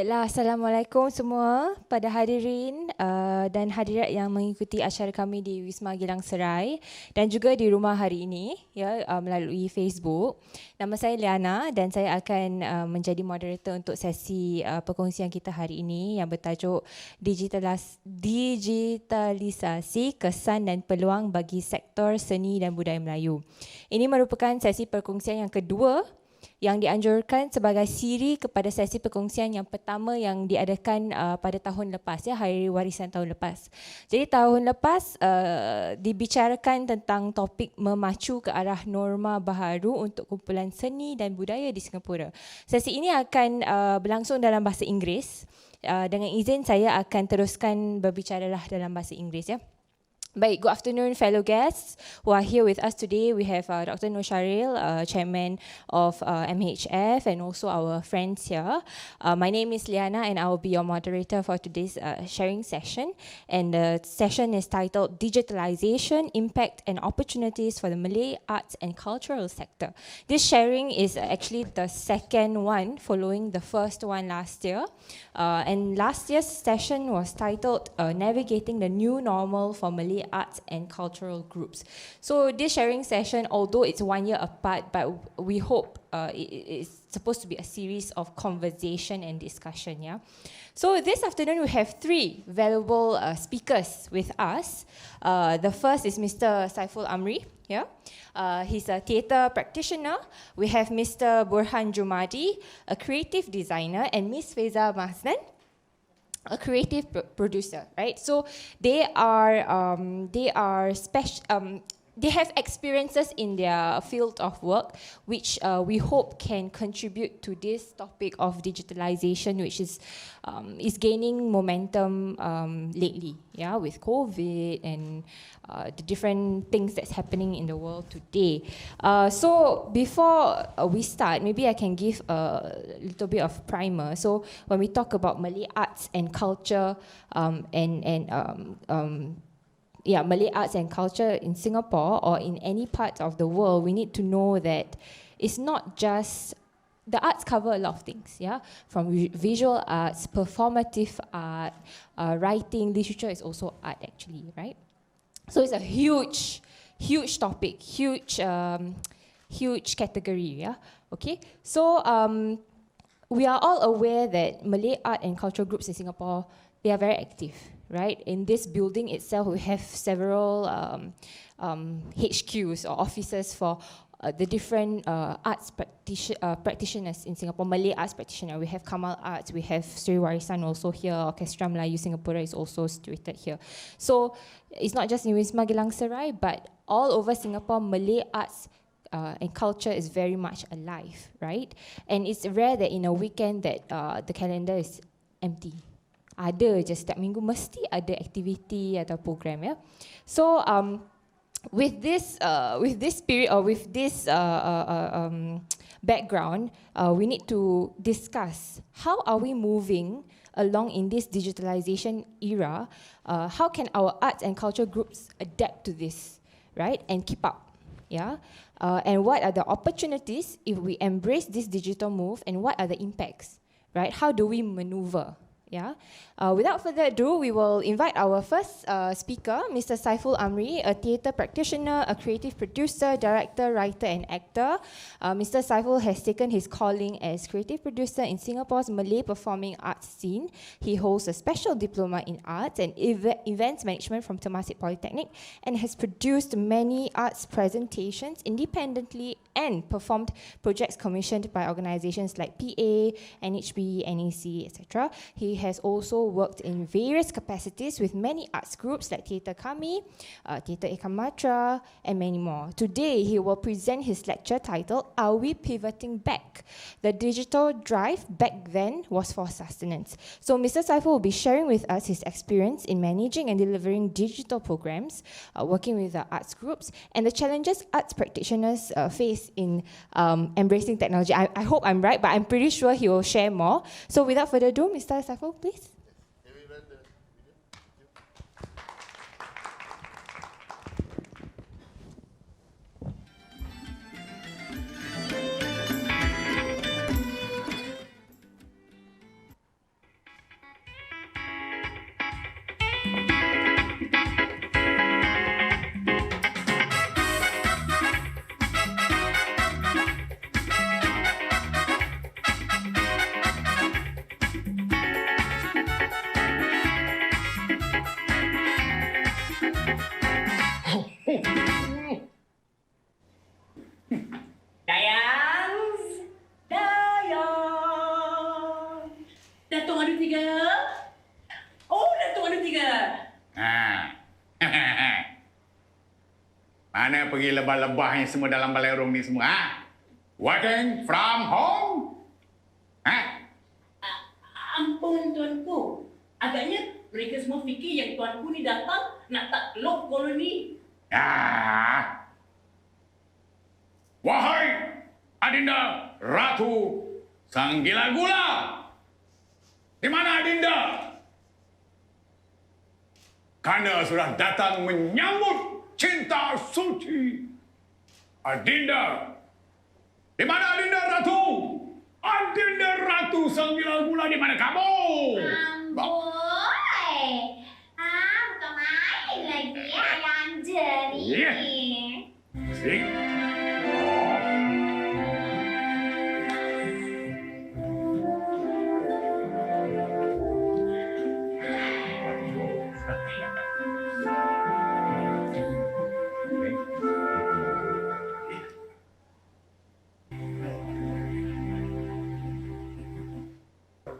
Baiklah, Assalamualaikum semua pada hadirin dan hadirat yang mengikuti acara kami di Wisma Gilang Serai dan juga di rumah hari ini ya melalui Facebook. Nama saya Liana dan saya akan menjadi moderator untuk sesi perkongsian kita hari ini yang bertajuk Digitalisasi Kesan dan Peluang bagi Sektor Seni dan Budaya Melayu. Ini merupakan sesi perkongsian yang kedua yang dianjurkan sebagai siri kepada sesi perkongsian yang pertama yang diadakan pada tahun lepas, ya, Hari Warisan tahun lepas. Jadi tahun lepas dibicarakan tentang topik memacu ke arah norma baharu untuk kumpulan seni dan budaya di Singapura. Sesi ini akan berlangsung dalam bahasa Inggeris. Dengan izin saya akan teruskan berbicaralah dalam bahasa Inggeris, ya. Baik, good afternoon fellow guests who are here with us today. We have Dr. Nur Sharil, Chairman of MHF, and also our friends here. My name is Liana and I will be your moderator for today's sharing session. And the session is titled Digitalization, Impact and Opportunities for the Malay Arts and Cultural Sector. This sharing is actually the second one following the first one last year. And last year's session was titled Navigating the New Normal for Malay Arts and Cultural Groups. So this sharing session, although it's 1 year apart, but we hope it's supposed to be a series of conversation and discussion. Yeah. So this afternoon we have three valuable speakers with us. The first is Mr. Saiful Amri. Yeah. He's a theatre practitioner. We have Mr. Burhan Jumadi, a creative designer, and Miss Feza Mahzan, a creative producer, right? So they have experiences in their field of work, which we hope can contribute to this topic of digitalization, which is gaining momentum lately, yeah, with COVID and the different things that's happening in the world today. So before we start, maybe I can give a little bit of primer. So when we talk about Malay arts and culture Malay arts and culture in Singapore or in any part of the world, we need to know that it's not just the arts cover a lot of things, yeah, from visual arts, performative art, writing, literature is also art actually, right? So it's a huge topic, huge category, yeah. Okay, so we are all aware that Malay art and cultural groups in Singapore, they are very active, right? In this building itself, we have several HQs or offices for the different arts practitioners in Singapore, Malay arts practitioner. We have Kamal Arts, we have Sri Warisan also here, Orchestra Melayu Singapura is also situated here. So it's not just in Wisma Gilang Serai, but all over Singapore, Malay arts and culture is very much alive, right? And it's rare that in a weekend that the calendar is empty. Ada je setiap minggu mesti ada aktiviti atau program, ya. So with this spirit or with this background, we need to discuss how are we moving along in this digitalization era. How can our arts and culture groups adapt to this, right, and keep up, yeah? And what are the opportunities if we embrace this digital move, and what are the impacts, right? How do we maneuver? Yeah. Without further ado, we will invite our first speaker, Mr. Saiful Amri, a theatre practitioner, a creative producer, director, writer, and actor. Mr. Saiful has taken his calling as creative producer in Singapore's Malay performing arts scene. He holds a special diploma in arts and events management from Temasek Polytechnic and has produced many arts presentations independently and performed projects commissioned by organizations like PA, NHB, NEC, etc. He has also worked in various capacities with many arts groups like Theatre Kami, Theatre Ikan Matra, and many more. Today, he will present his lecture titled, Are We Pivoting Back? The digital drive back then was for sustenance. So Mr. Saiful will be sharing with us his experience in managing and delivering digital programs, working with the arts groups, and the challenges arts practitioners face in embracing technology. I hope I'm right, but I'm pretty sure he will share more. So without further ado, Mr. Saiful, please. Dayang! Dayang! Datuk ada 3? Oh, Datuk ada 3. Mana pergi lebah-lebahnya semua dalam balai rung ni semua, ha? Working from home? Ha? Ampun tuanku. Agaknya mereka semua fikir yang tuanku ni datang nak takluk koloni. Ya. Wahai Adinda Ratu Sang Gila Gula. Di mana Adinda? Karena sudah datang menyambut cinta suci. Adinda. Di mana Adinda Ratu? Adinda Ratu Sang Gila Gula, di mana kamu? Amboi. Bukan main lagi ayam jernih. Ya. See?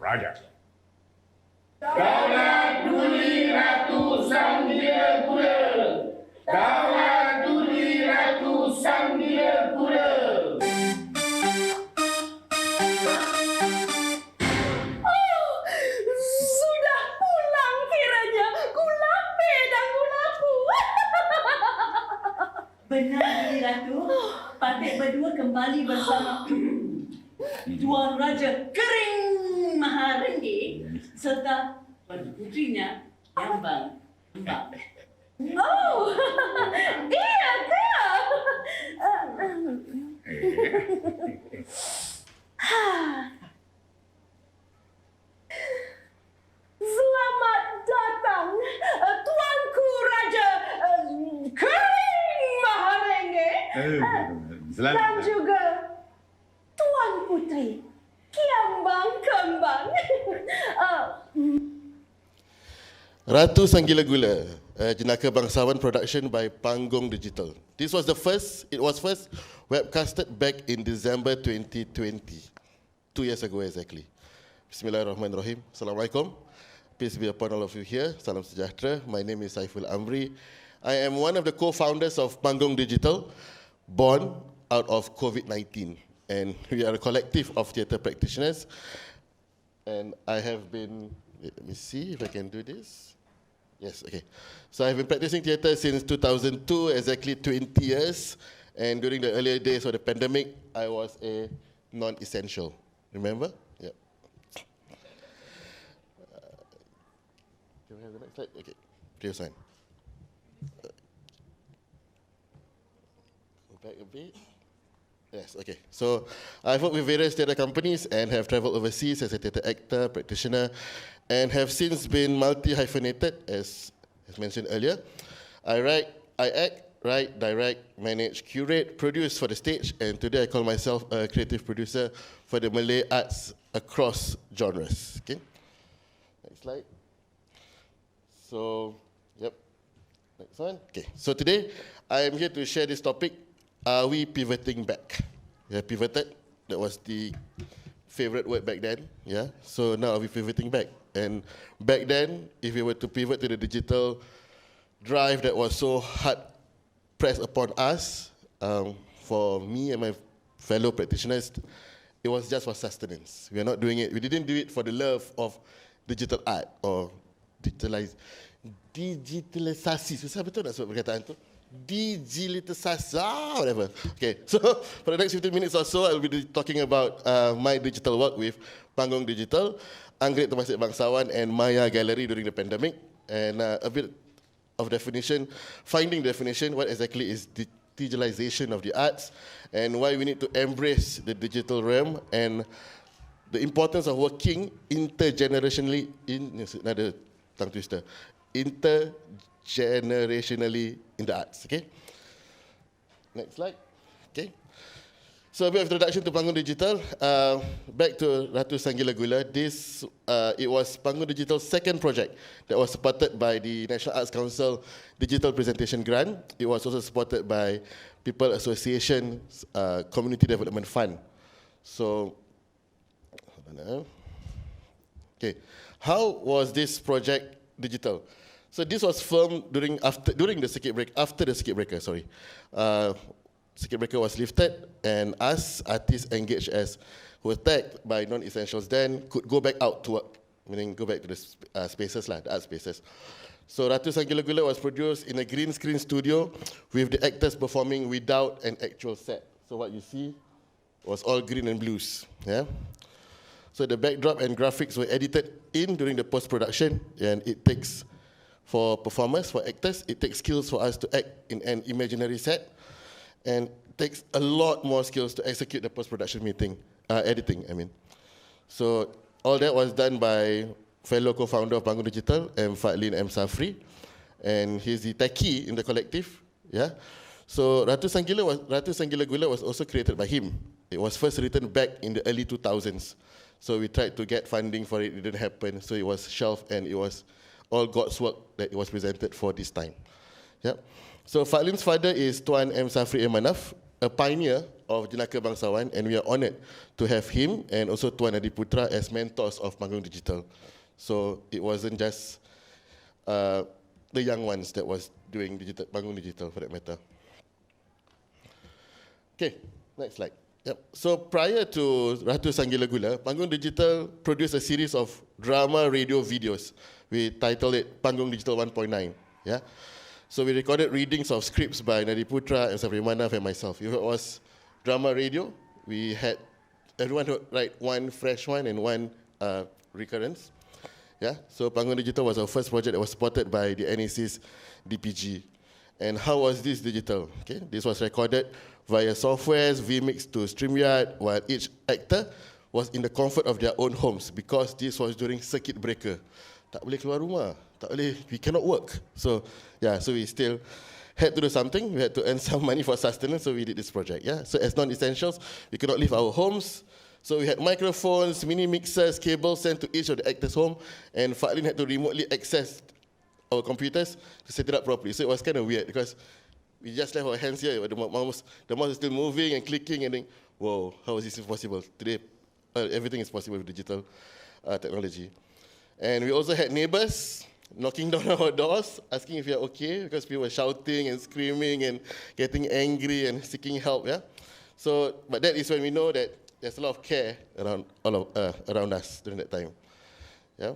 Raja. Daulat Duli Ratu Sang Gila Gula. Daulat Duli Ratu Sang Gila Gula. Sudah pulang kiranya. Gulape dan gulaku. Benar, Duli Ratu. Patik berdua kembali bersama Tuan Raja Kering Maharenggi serta Tuan Putrinya Yambang. Oh, iya ke? Selamat datang, Tuanku Raja Kering Maharenggi dan juga Tuan Putri Kiambang Kembang. Ratu Sang Gila Gula, jenaka bangsawan production by Panggung Digital. This was first webcasted back in December 2020, 2 years ago exactly. Bismillahirrahmanirrahim. Assalamualaikum. Peace be upon all of you here. Salam sejahtera. My name is Saiful Amri. I am one of the co-founders of Panggung Digital, born out of COVID-19. And we are a collective of theatre practitioners. And I have been, let me see if I can do this. Yes, okay. So I've been practicing theatre since 2002, exactly 20 years. And during the earlier days of the pandemic, I was a non-essential. Remember? Yeah. Can we have the next slide? Okay, previous one. Go back a bit. Yes, okay. So I've worked with various theatre companies and have travelled overseas as a theatre actor, practitioner, and have since been multi-hyphenated, as mentioned earlier. I act, write, direct, manage, curate, produce for the stage, and today I call myself a creative producer for the Malay arts across genres. Okay. Next slide. So, yep. Next one. Okay. So today I am here to share this topic. Are we pivoting back? Yeah, pivoted. That was the favorite word back then. Yeah. So now are we pivoting back? And back then, if we were to pivot to the digital drive that was so hard pressed upon us, for me and my fellow practitioners, it was just for sustenance. We are not doing it. We didn't do it for the love of digital art or digitalisasi. Susah betul nak sebut perkataan tu? Digitalisasi, whatever. Okay, so for the next 15 minutes or so, I will be talking about my digital work with Panggung Digital, Anggrek Temasek Bangsawan, and Maya Gallery during the pandemic, and a bit of definition, finding definition, what exactly is digitalization of the arts, and why we need to embrace the digital realm, and the importance of working intergenerationally another tongue twister, intergenerationally in the arts. Okay, next slide. Okay, So a bit of introduction to Panggung Digital. Back to Ratu Sanggila Gula. This it was Panggung Digital's second project that was supported by the National Arts Council Digital Presentation Grant. It was also supported by People Association Community Development Fund. So, okay, how was this project digital? So this was filmed during the circuit break, after the circuit breaker. Sorry. Circuit breaker was lifted, and us artists engaged as who were tagged by non-essentials then could go back out to work, meaning go back to the spaces, the art spaces. So Ratu Sanggila Gula was produced in a green screen studio with the actors performing without an actual set. So what you see was all green and blues. Yeah. So the backdrop and graphics were edited in during the post-production, and it takes, for performers, for actors, it takes skills for us to act in an imaginary set. And takes a lot more skills to execute the post-production editing. So all that was done by fellow co-founder of Panggung Digital, M. Fadlin M. Safri, and he's the techie in the collective. Yeah. So Ratu Sanggila Gula was also created by him. It was first written back in the early 2000s. So we tried to get funding for it, it didn't happen. So it was shelved, and it was all God's work that it was presented for this time. Yeah. So Fadlin's father is Tuan M. Safri M. Manaf, a pioneer of Jenaka Bangsawan, and we are honoured to have him and also Tuan Adiputra as mentors of Panggung Digital. So it wasn't just the young ones that was doing Panggung Digital, for that matter. Okay, next slide. Yep. So prior to Ratu Sanggila Gula, Panggung Digital produced a series of drama radio videos. We titled it Panggung Digital 1.9. Yeah. So we recorded readings of scripts by Nadi Putra, Safri Manaf, and myself. If it was drama radio, we had everyone would write one fresh one and one recurrence. Yeah. So Panggung Digital was our first project that was supported by the NAC's DPG. And how was this digital? Okay, this was recorded via softwares, vMix to StreamYard, while each actor was in the comfort of their own homes because this was during circuit breaker. Tak boleh keluar rumah, tak boleh, we cannot work. So yeah, so we still had to do something. We had to earn some money for sustenance, so we did this project. Yeah, so as non-essentials, we could not leave our homes. So we had microphones, mini mixers, cables sent to each of the actors' home, and Fadlin had to remotely access our computers to set it up properly. So it was kind of weird because we just left our hands here. The mouse is still moving and clicking, and then, whoa, how is this possible? Today, everything is possible with digital technology. And we also had neighbors knocking down our doors, asking if we are okay, because people were shouting and screaming and getting angry and seeking help. Yeah. So, but that is when we know that there's a lot of care around us during that time. Yeah.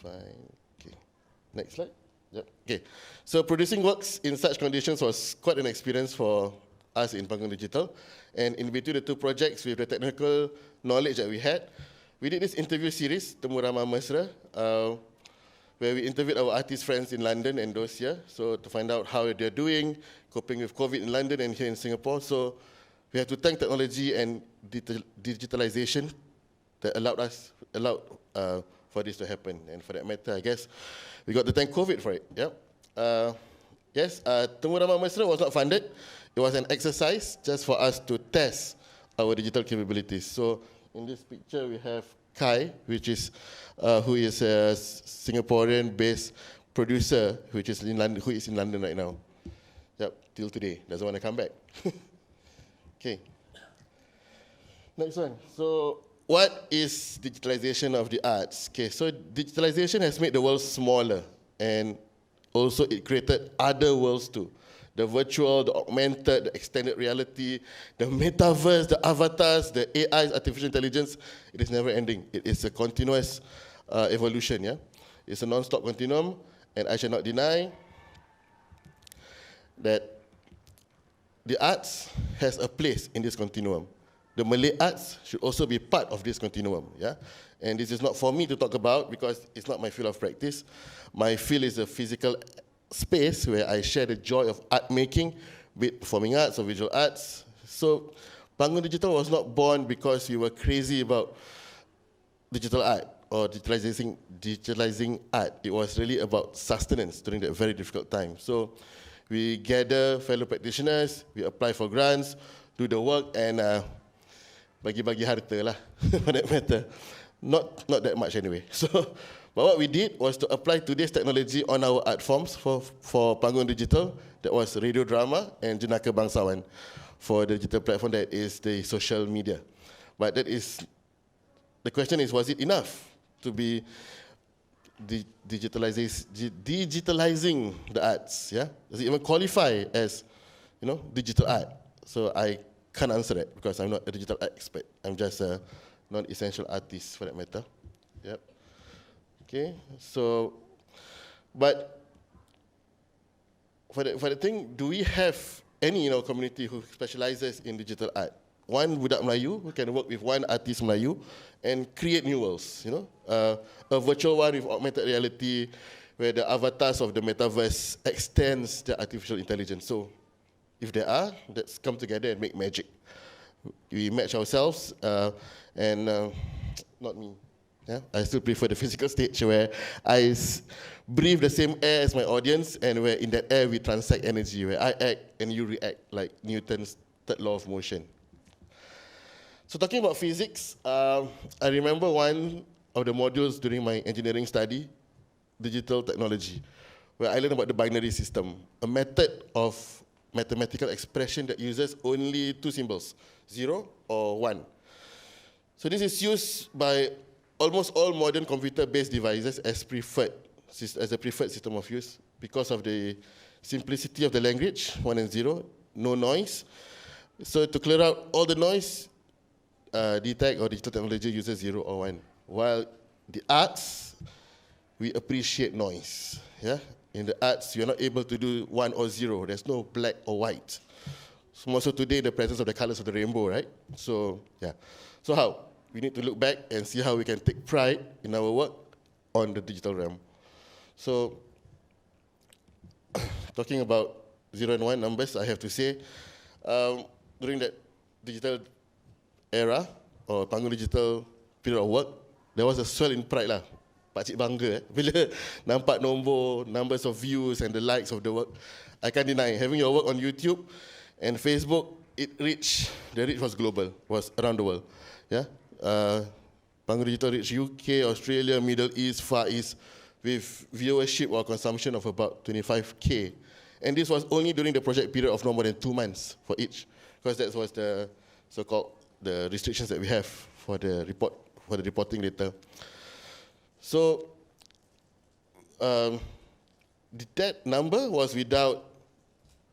Fine. Okay. Next slide. Yep. Okay. So producing works in such conditions was quite an experience for us in Panggung Digital. And in between the two projects, with the technical knowledge that we had, we did this interview series, Temu Ramah Mesra, where we interviewed our artist friends in London and those here, so to find out how they're doing, coping with COVID in London and here in Singapore. So we have to thank technology and digitalization that allowed for this to happen. And for that matter, I guess we got to thank COVID for it. Yep. Yes, Temu Ramah Mesra was not funded. It was an exercise just for us to test our digital capabilities. So in this picture, we have Kai, which is who is a Singaporean-based producer, who is in London right now. Yep, till today, doesn't want to come back. Okay. Next one. So what is digitalization of the arts? Okay, so digitalization has made the world smaller, and also it created other worlds too. The virtual, the augmented, the extended reality, the metaverse, the avatars, the AI, artificial intelligence, it is never ending. It is a continuous evolution, yeah? It's a non-stop continuum, and I shall not deny that the arts has a place in this continuum. The Malay arts should also be part of this continuum, yeah? And this is not for me to talk about because it's not my field of practice. My field is a physical space where I share the joy of art making with performing arts or visual arts. So Panggung Digital was not born because we were crazy about digital art or digitalizing art, it was really about sustenance during that very difficult time. So we gather fellow practitioners, we apply for grants, do the work, and bagi-bagi harta lah, for that matter. Not that much anyway. So, but what we did was to apply today's technology on our art forms for Panggung Digital, that was radio drama, and Jenaka Bangsawan for the digital platform that is the social media. But the question is, was it enough to be digitalizing the arts? Yeah, does it even qualify as, digital art? So I can't answer that because I'm not a digital art expert. I'm just a non-essential artist for that matter. Yep. Okay. So, but for the thing, do we have any in our community who specializes in digital art? One budak Melayu who can work with one artist Melayu and create new worlds, a virtual one with augmented reality where the avatars of the metaverse extends the artificial intelligence. So if there are, let's come together and make magic. We match ourselves and not me. Yeah? I still prefer the physical stage where I breathe the same air as my audience and where in that air we transact energy, where I act and you react, like Newton's third law of motion. So talking about physics, I remember one of the modules during my engineering study, digital technology, where I learned about the binary system, a method of mathematical expression that uses only two symbols, 0 or 1. So this is used by almost all modern computer-based devices as a preferred system of use because of the simplicity of the language, 1 and 0, no noise. So to clear out all the noise, DTech or digital technology uses 0 or 1. While the arts, we appreciate noise. Yeah? In the arts, you're not able to do 1 or 0. There's no black or white. So more so today, the presence of the colors of the rainbow, right? So, yeah. So how? We need to look back and see how we can take pride in our work on the digital realm. So, talking about 0 and 1 numbers, I have to say, during that digital era, or Panggung Digital period of work, there was a swell in pride lah. Pakcik bangga bila nampak numbers of views and the likes of the work. I can't deny, having your work on YouTube and Facebook, the reach was global, was around the world. Yeah, Panggung Digital reached UK, Australia, Middle East, Far East, with viewership or consumption of about 25K. And this was only during the project period of no more than 2 months for each, because that was the so-called the restrictions that we have for the reporting data. So that number was without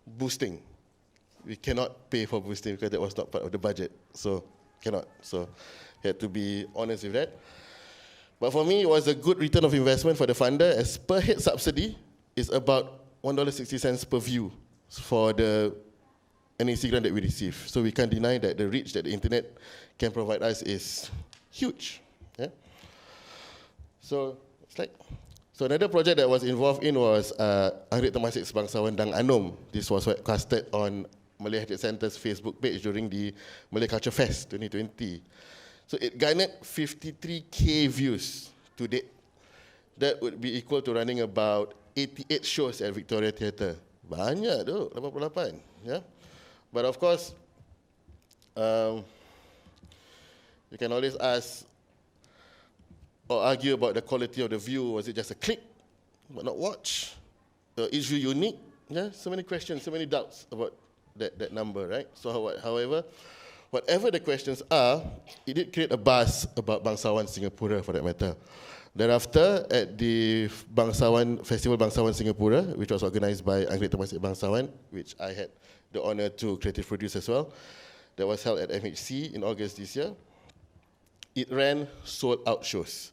boosting. We cannot pay for boosting because that was not part of the budget. So cannot. So had to be honest with that. But for me, it was a good return of investment for the funder, as per head subsidy is about $1.60 per view for the NAC grant that we receive. So we can't deny that the reach that the internet can provide us is huge. Yeah? So another project that was involved in was Anggrek Temasek Sebangsawan Dang Anom. This was webcasted on Malay Heritage Centre's Facebook page during the Malay Culture Fest 2020. So it garnered 53K views to date. That would be equal to running about 88 shows at Victoria Theatre. Banyak tu, 88. Yeah? But of course, you can always ask or argue about the quality of the view. Was it just a click, but not watch? Is view unique? Yeah, so many questions, so many doubts about that number, right? So however, whatever the questions are, it did create a buzz about Bangsawan Singapura for that matter. Thereafter, at the Festival Bangsawan Singapura, which was organized by Anggrek Temasek Bangsawan, which I had the honor to creative produce as well, that was held at MHC in August this year. It ran sold-out shows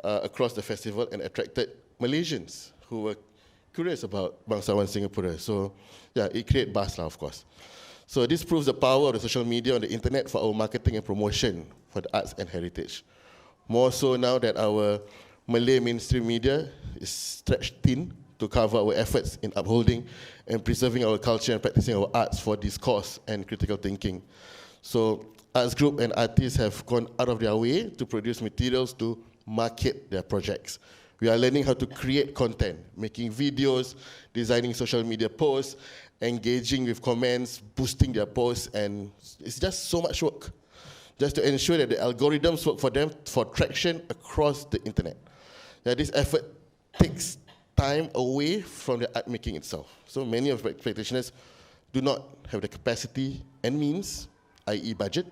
across the festival and attracted Malaysians who were curious about Bangsawan Singapura. So, yeah, it created buzz, of course. So this proves the power of the social media on the internet for our marketing and promotion for the arts and heritage. More so now that our Malay mainstream media is stretched thin to cover our efforts in upholding and preserving our culture and practicing our arts for discourse and critical thinking. So arts group and artists have gone out of their way to produce materials to market their projects. We are learning how to create content, making videos, designing social media posts, engaging with comments, boosting their posts, and it's just so much work just to ensure that the algorithms work for them for traction across the internet. Now, this effort takes time away from the art making itself. So many of practitioners do not have the capacity and means, i.e. budget,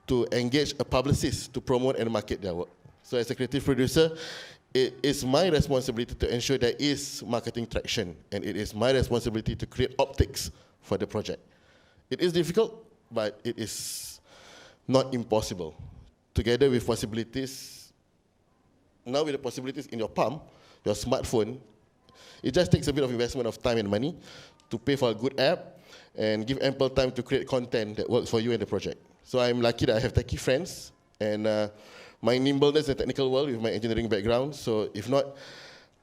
to engage a publicist to promote and market their work. So as a creative producer, it is my responsibility to ensure there is marketing traction, and it is my responsibility to create optics for the project. It is difficult, but it is not impossible. Together with possibilities, now with the possibilities in your palm, your smartphone, it just takes a bit of investment of time and money to pay for a good app and give ample time to create content that works for you and the project. So I'm lucky that I have techie friends and my nimbleness in the technical world with my engineering background. So if not,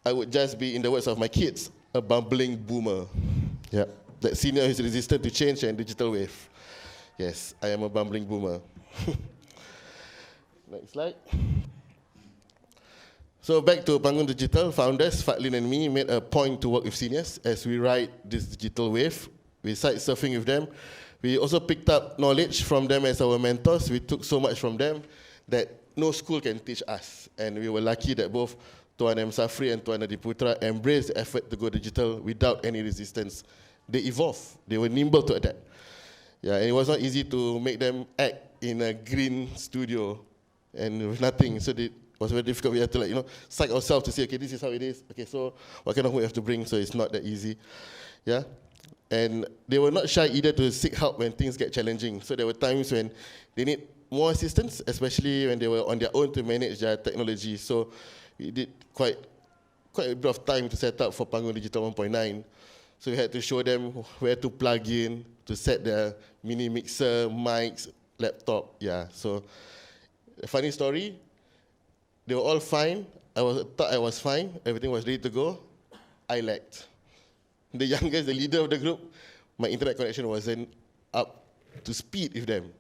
I would just be, in the words of my kids, a bumbling boomer. Yeah, that senior who's resistant to change and digital wave. Yes, I am a bumbling boomer. Next slide. So back to Panggung Digital, founders, Fatlin and me, made a point to work with seniors as we ride this digital wave. We site surfing with them. We also picked up knowledge from them as our mentors. We took so much from them that no school can teach us. And we were lucky that both Tuan M. Safri and Tuan Adiputra embraced the effort to go digital without any resistance. They evolved. They were nimble to adapt. Yeah, and it was not easy to make them act in a green studio and with nothing. So it was very difficult. We had to psych ourselves to say, okay, this is how it is. Okay, so what kind of work we have to bring? So it's not that easy. Yeah. And they were not shy either to seek help when things get challenging. So there were times when they need more assistance, especially when they were on their own to manage their technology. So we did quite a bit of time to set up for Panggung Digital 1.9. So we had to show them where to plug in, to set their mini mixer, mics, laptop. Yeah, so a funny story, they were all fine. I thought I was fine. Everything was ready to go. I lagged. The youngest, the leader of the group, my internet connection wasn't up to speed with them.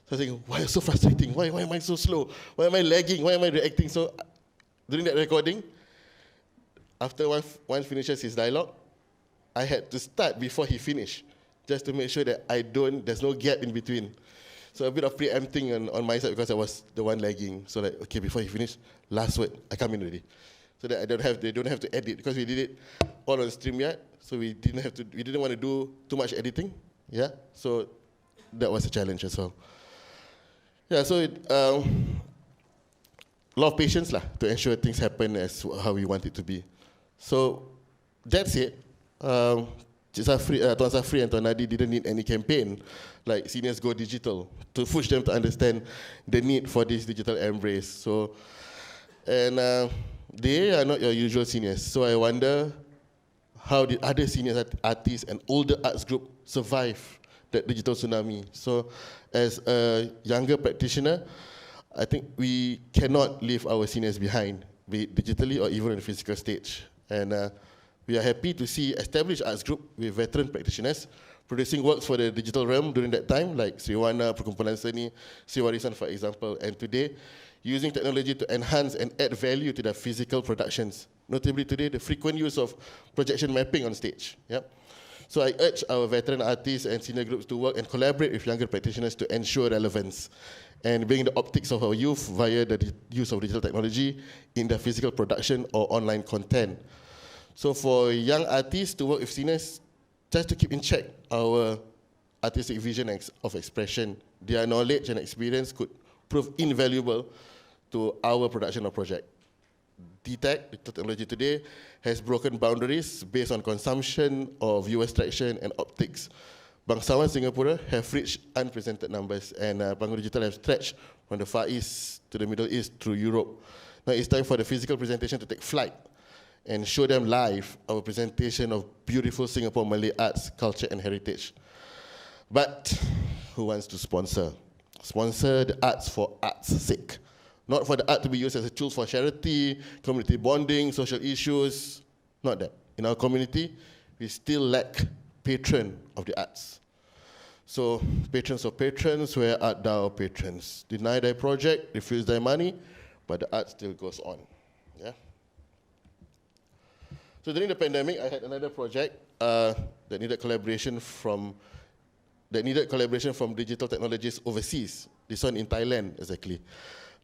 So I was thinking, why is it so frustrating? Why am I so slow? Why am I lagging? Why am I reacting so? During that recording, after one finishes his dialogue, I had to start before he finished, just to make sure that there's no gap in between. So a bit of preempting on my side because I was the one lagging. So like, okay, before he finished, last word, I come in already. So that they don't have to edit, because we did it all on StreamYard. So we didn't want to do too much editing. Yeah, so that was a challenge as well. Yeah, so a lot of patience to ensure things happen as how we want it to be. So that's it. Tuan Safri and Tuan Nadi didn't need any campaign like Seniors Go Digital to push them to understand the need for this digital embrace. So, and they are not your usual seniors. So I wonder how did other senior artists and older arts group survive that digital tsunami. So as a younger practitioner, I think we cannot leave our seniors behind, be it digitally or even on the physical stage. And we are happy to see established arts group with veteran practitioners producing works for the digital realm during that time, like Sriwana, Perkumpulan Seni, Warisan, for example, and today, using technology to enhance and add value to their physical productions. Notably today, the frequent use of projection mapping on stage. Yep. So I urge our veteran artists and senior groups to work and collaborate with younger practitioners to ensure relevance and bring the optics of our youth via the use of digital technology in their physical production or online content. So for young artists to work with seniors, just to keep in check our artistic vision of expression, their knowledge and experience could prove invaluable to our production of project. DTech, the technology today, has broken boundaries based on consumption of US traction and optics. Bangsawan Singapura have reached unprecedented numbers, and Panggung Digital have stretched from the Far East to the Middle East through Europe. Now it's time for the physical presentation to take flight and show them live our presentation of beautiful Singapore Malay arts, culture and heritage. But who wants to sponsor? Sponsor the arts for art's sake. Not for the art to be used as a tool for charity, community bonding, social issues. Not that. In our community, we still lack patron of the arts. So patrons of patrons, where art thou patrons? Deny thy project, refuse thy money, but the art still goes on. Yeah. So during the pandemic, I had another project that needed collaboration from digital technologies overseas. This one in Thailand, exactly.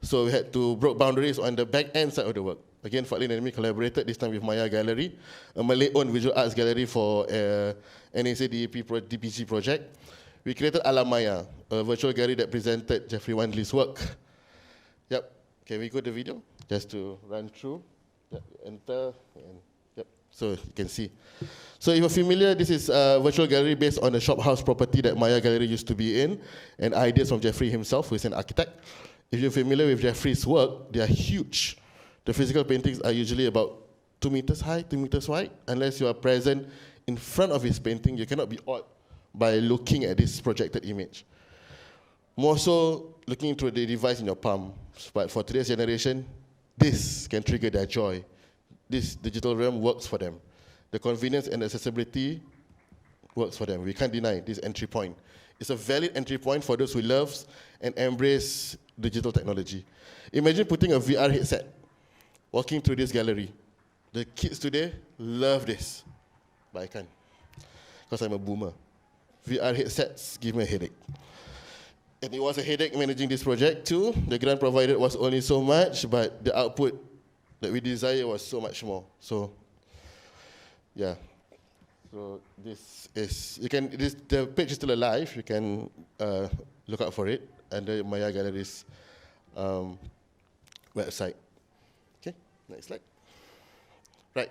So we had to break boundaries on the back end side of the work. Again, Fadlin and me collaborated, this time with Maya Gallery, a Malay-owned visual arts gallery for NAC DPG project. We created Alamaya, a virtual gallery that presented Jeffrey Wandley's work. Yep, can we go to the video? Just to run through. Yep, enter, and yep, so you can see. So if you're familiar, this is a virtual gallery based on a shophouse property that Maya Gallery used to be in, and ideas from Jeffrey himself, who is an architect. If you're familiar with Jeffrey's work, they are huge. The physical paintings are usually about 2 meters high, 2 meters wide. Unless you are present in front of his painting, you cannot be awed by looking at this projected image. More so, looking through the device in your palm. But for today's generation, this can trigger their joy. This digital realm works for them. The convenience and accessibility works for them. We can't deny this entry point. It's a valid entry point for those who love and embrace digital technology. Imagine putting a VR headset, walking through this gallery. The kids today love this, but I can't, because I'm a boomer. VR headsets give me a headache. And it was a headache managing this project too. The grant provided was only so much, but the output that we desire was so much more. So, yeah. So this is, the page is still alive. You can look out for it under Maya Gallery's website. Okay, next slide. Right.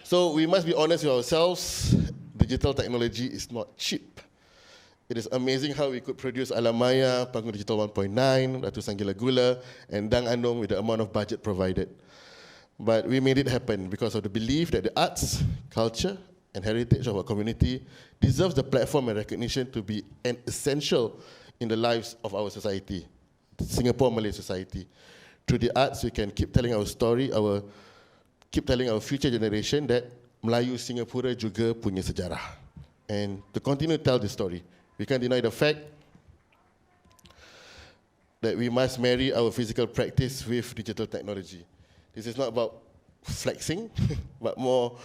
So we must be honest with ourselves. Digital technology is not cheap. It is amazing how we could produce Alamaya, Panggung Digital 1.9, Ratu Sanggila Gula, and Dang Anong with the amount of budget provided. But we made it happen because of the belief that the arts, culture, and heritage of our community deserves the platform and recognition to be an essential in the lives of our society, Singapore Malay society. Through the arts, we can keep telling our story, keep telling our future generation that Melayu Singapura juga punya sejarah. And to continue to tell the story, we can't deny the fact that we must marry our physical practice with digital technology. This is not about flexing, but more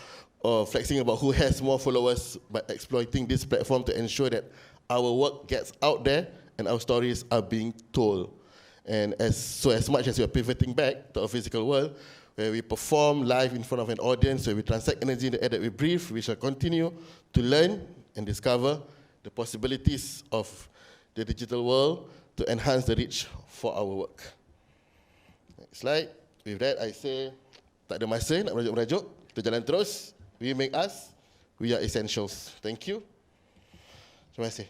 flexing about who has more followers, but exploiting this platform to ensure that our work gets out there and our stories are being told. And as much as we are pivoting back to our physical world, where we perform live in front of an audience, where we transact energy in the air that we breathe, we shall continue to learn and discover the possibilities of the digital world to enhance the reach for our work. Next slide. With that, I say, tak ada masa nak merajuk-merajuk, kita jalan terus. We make us, we are essentials. Thank you. Terima kasih.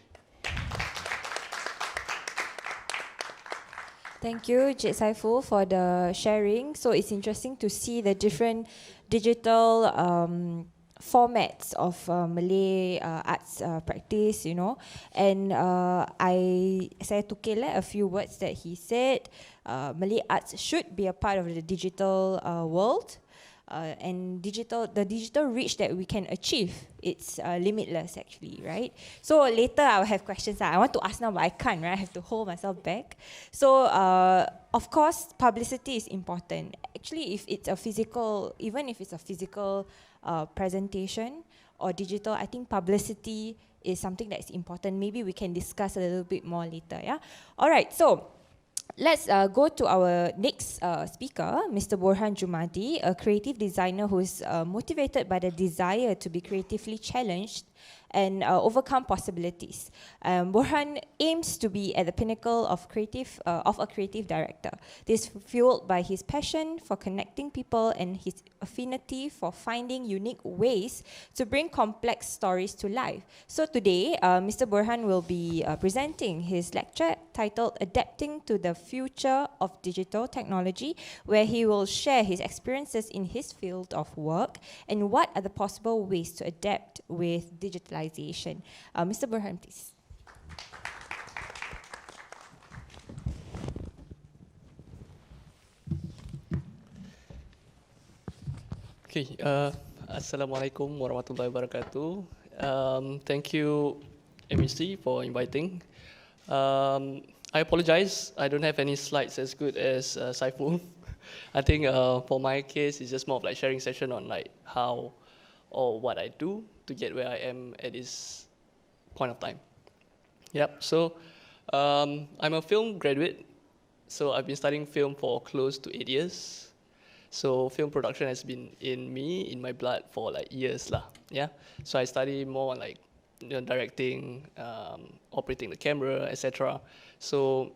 Thank you, Cik Saiful, for the sharing. So it's interesting to see the different digital formats of Malay arts practice, you know. And saya tukar a few words that he said. Malay arts should be a part of the digital world. And the digital reach that we can achieve, it's limitless actually, right? So later I'll have questions I want to ask now, but I can't, right? I have to hold myself back. So of course, publicity is important. Actually, even if it's a physical presentation or digital, I think publicity is something that is important. Maybe we can discuss a little bit more later, yeah? All right, so let's go to our next speaker, Mr. Borhan Jumadi, a creative designer who is motivated by the desire to be creatively challenged and overcome possibilities. Borhan aims to be at the pinnacle of a creative director. This is fueled by his passion for connecting people and his affinity for finding unique ways to bring complex stories to life. So today, Mr. Borhan will be presenting his lecture titled Adapting to the Future of Digital Technology, where he will share his experiences in his field of work and what are the possible ways to adapt with digitalization. Mr. Borhan, please. Okay, Assalamualaikum warahmatullahi wabarakatuh. Thank you, MEC, for inviting. I apologize, I don't have any slides as good as Saiful. I think for my case, it's just more of like sharing session on like how or what I do to get where I am at this point of time. Yep. So I'm a film graduate. So I've been studying film for close to 8 years. So film production has been in me, in my blood for like years lah. Yeah. So I study more on like directing, operating the camera, etc. So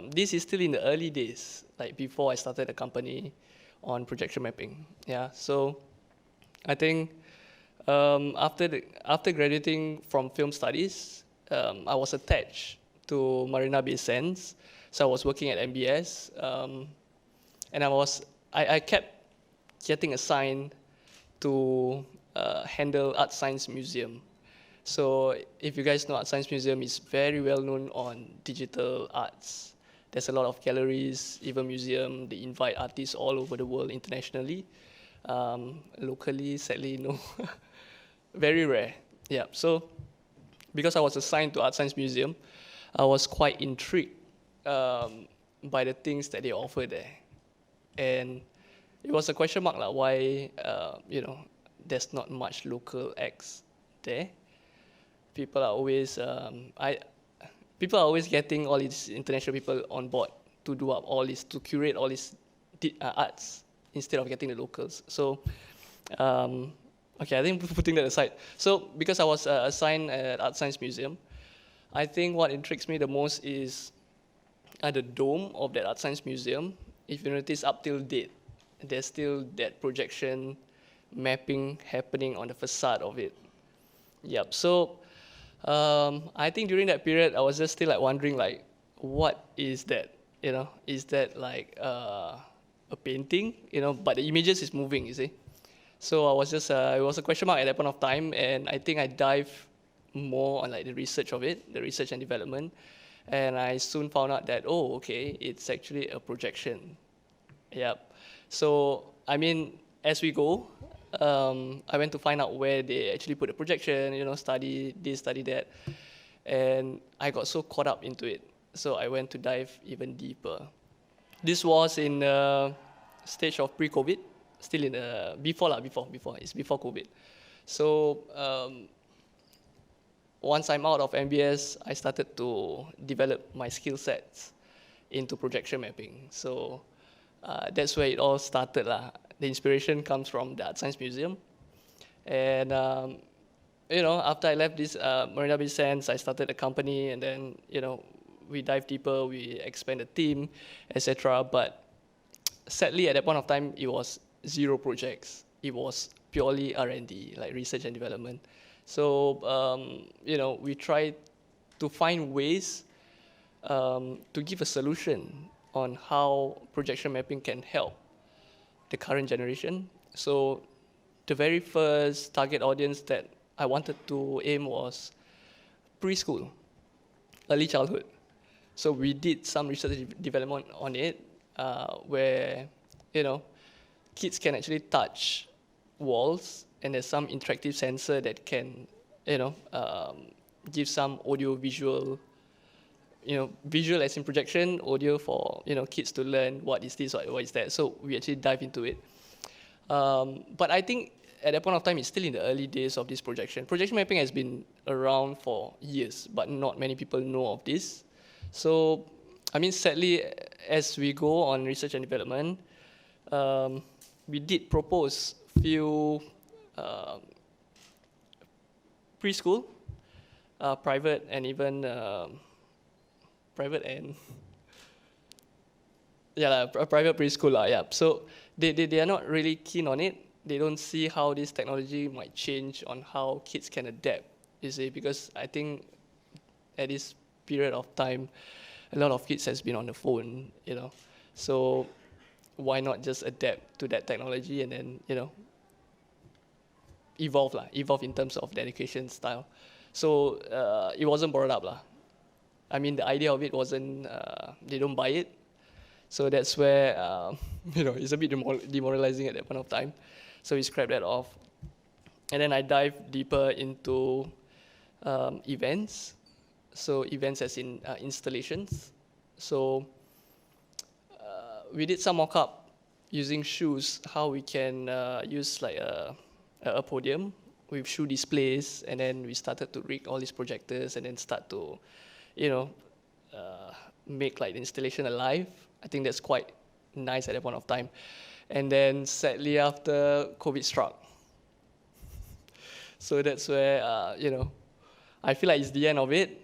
this is still in the early days, like before I started the company on projection mapping. Yeah. So I think after graduating from film studies, I was attached to Marina Bay Sands. So I was working at MBS, and I kept getting assigned to handle Art Science Museum. So if you guys know, Art Science Museum is very well known on digital arts. There's a lot of galleries, even museum. They invite artists all over the world internationally. Locally, sadly, no. Very rare. Yeah. So because I was assigned to Art Science Museum, I was quite intrigued by the things that they offer there. And it was a question mark like why there's not much local acts there. People are always getting all these international people on board to do up all this, to curate all these arts instead of getting the locals. So okay, I think putting that aside. So because I was assigned at Art Science Museum, I think what intrigues me the most is at the dome of that Art Science Museum. If you notice, up till date, there's still that projection mapping happening on the facade of it. Yep. So I think during that period, I was just still like wondering, like, what is that? Is that like a painting? But the images is moving. You see. So I was just it was a question mark at that point of time, and I think I dived more on like the research of it, the research and development. And I soon found out that, it's actually a projection. Yep. So, I mean, as we go, I went to find out where they actually put the projection, study this, study that. And I got so caught up into it. So I went to dive even deeper. This was in the stage of pre-COVID, still in the, before, it's before COVID. So, once I'm out of MBS, I started to develop my skill sets into projection mapping. So that's where it all started. The inspiration comes from the Art Science Museum. And, after I left this Marina Bay Sands, I started a company, and then, we dive deeper, we expand the team, etc. But sadly, at that point of time, it was 0 projects. It was purely R&D, like research and development. So, we try to find ways to give a solution on how projection mapping can help the current generation. So, the very first target audience that I wanted to aim was preschool, early childhood. So, we did some research development on it where, kids can actually touch walls, and there's some interactive sensor that can, give some audio visual, visual as in projection, audio for, kids to learn what is this or what is that. So we actually dive into it. But I think at that point of time, it's still in the early days of this projection. Projection mapping has been around for years, but not many people know of this. So, I mean, sadly, as we go on research and development, we did propose few preschool, private, and even private and private preschool. Yeah. So they are not really keen on it. They don't see how this technology might change on how kids can adapt. You see, because I think at this period of time, a lot of kids has been on the phone. So why not just adapt to that technology and then evolve in terms of the education style. So it wasn't brought up. I mean, the idea of it wasn't, they don't buy it. So that's where, it's a bit demoralizing at that point of time. So we scrapped that off. And then I dived deeper into events. So events as in installations. So we did some mock-up using shoes, how we can use like a podium with shoe displays, and then we started to rig all these projectors and then start to, make like the installation alive. I think that's quite nice at that point of time. And then sadly after COVID struck. So that's where, I feel like it's the end of it,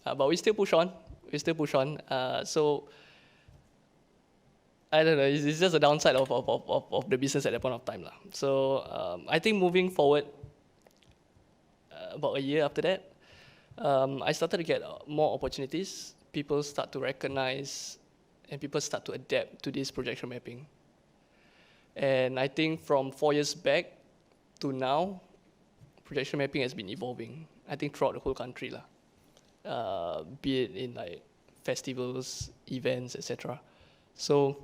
but we still push on. So I don't know, it's just a downside of the business at that point of time. So I think moving forward, about a year after that, I started to get more opportunities. People start to recognize and people start to adapt to this projection mapping. And I think from 4 years back to now, projection mapping has been evolving, I think throughout the whole country, be it in like festivals, events, etc. So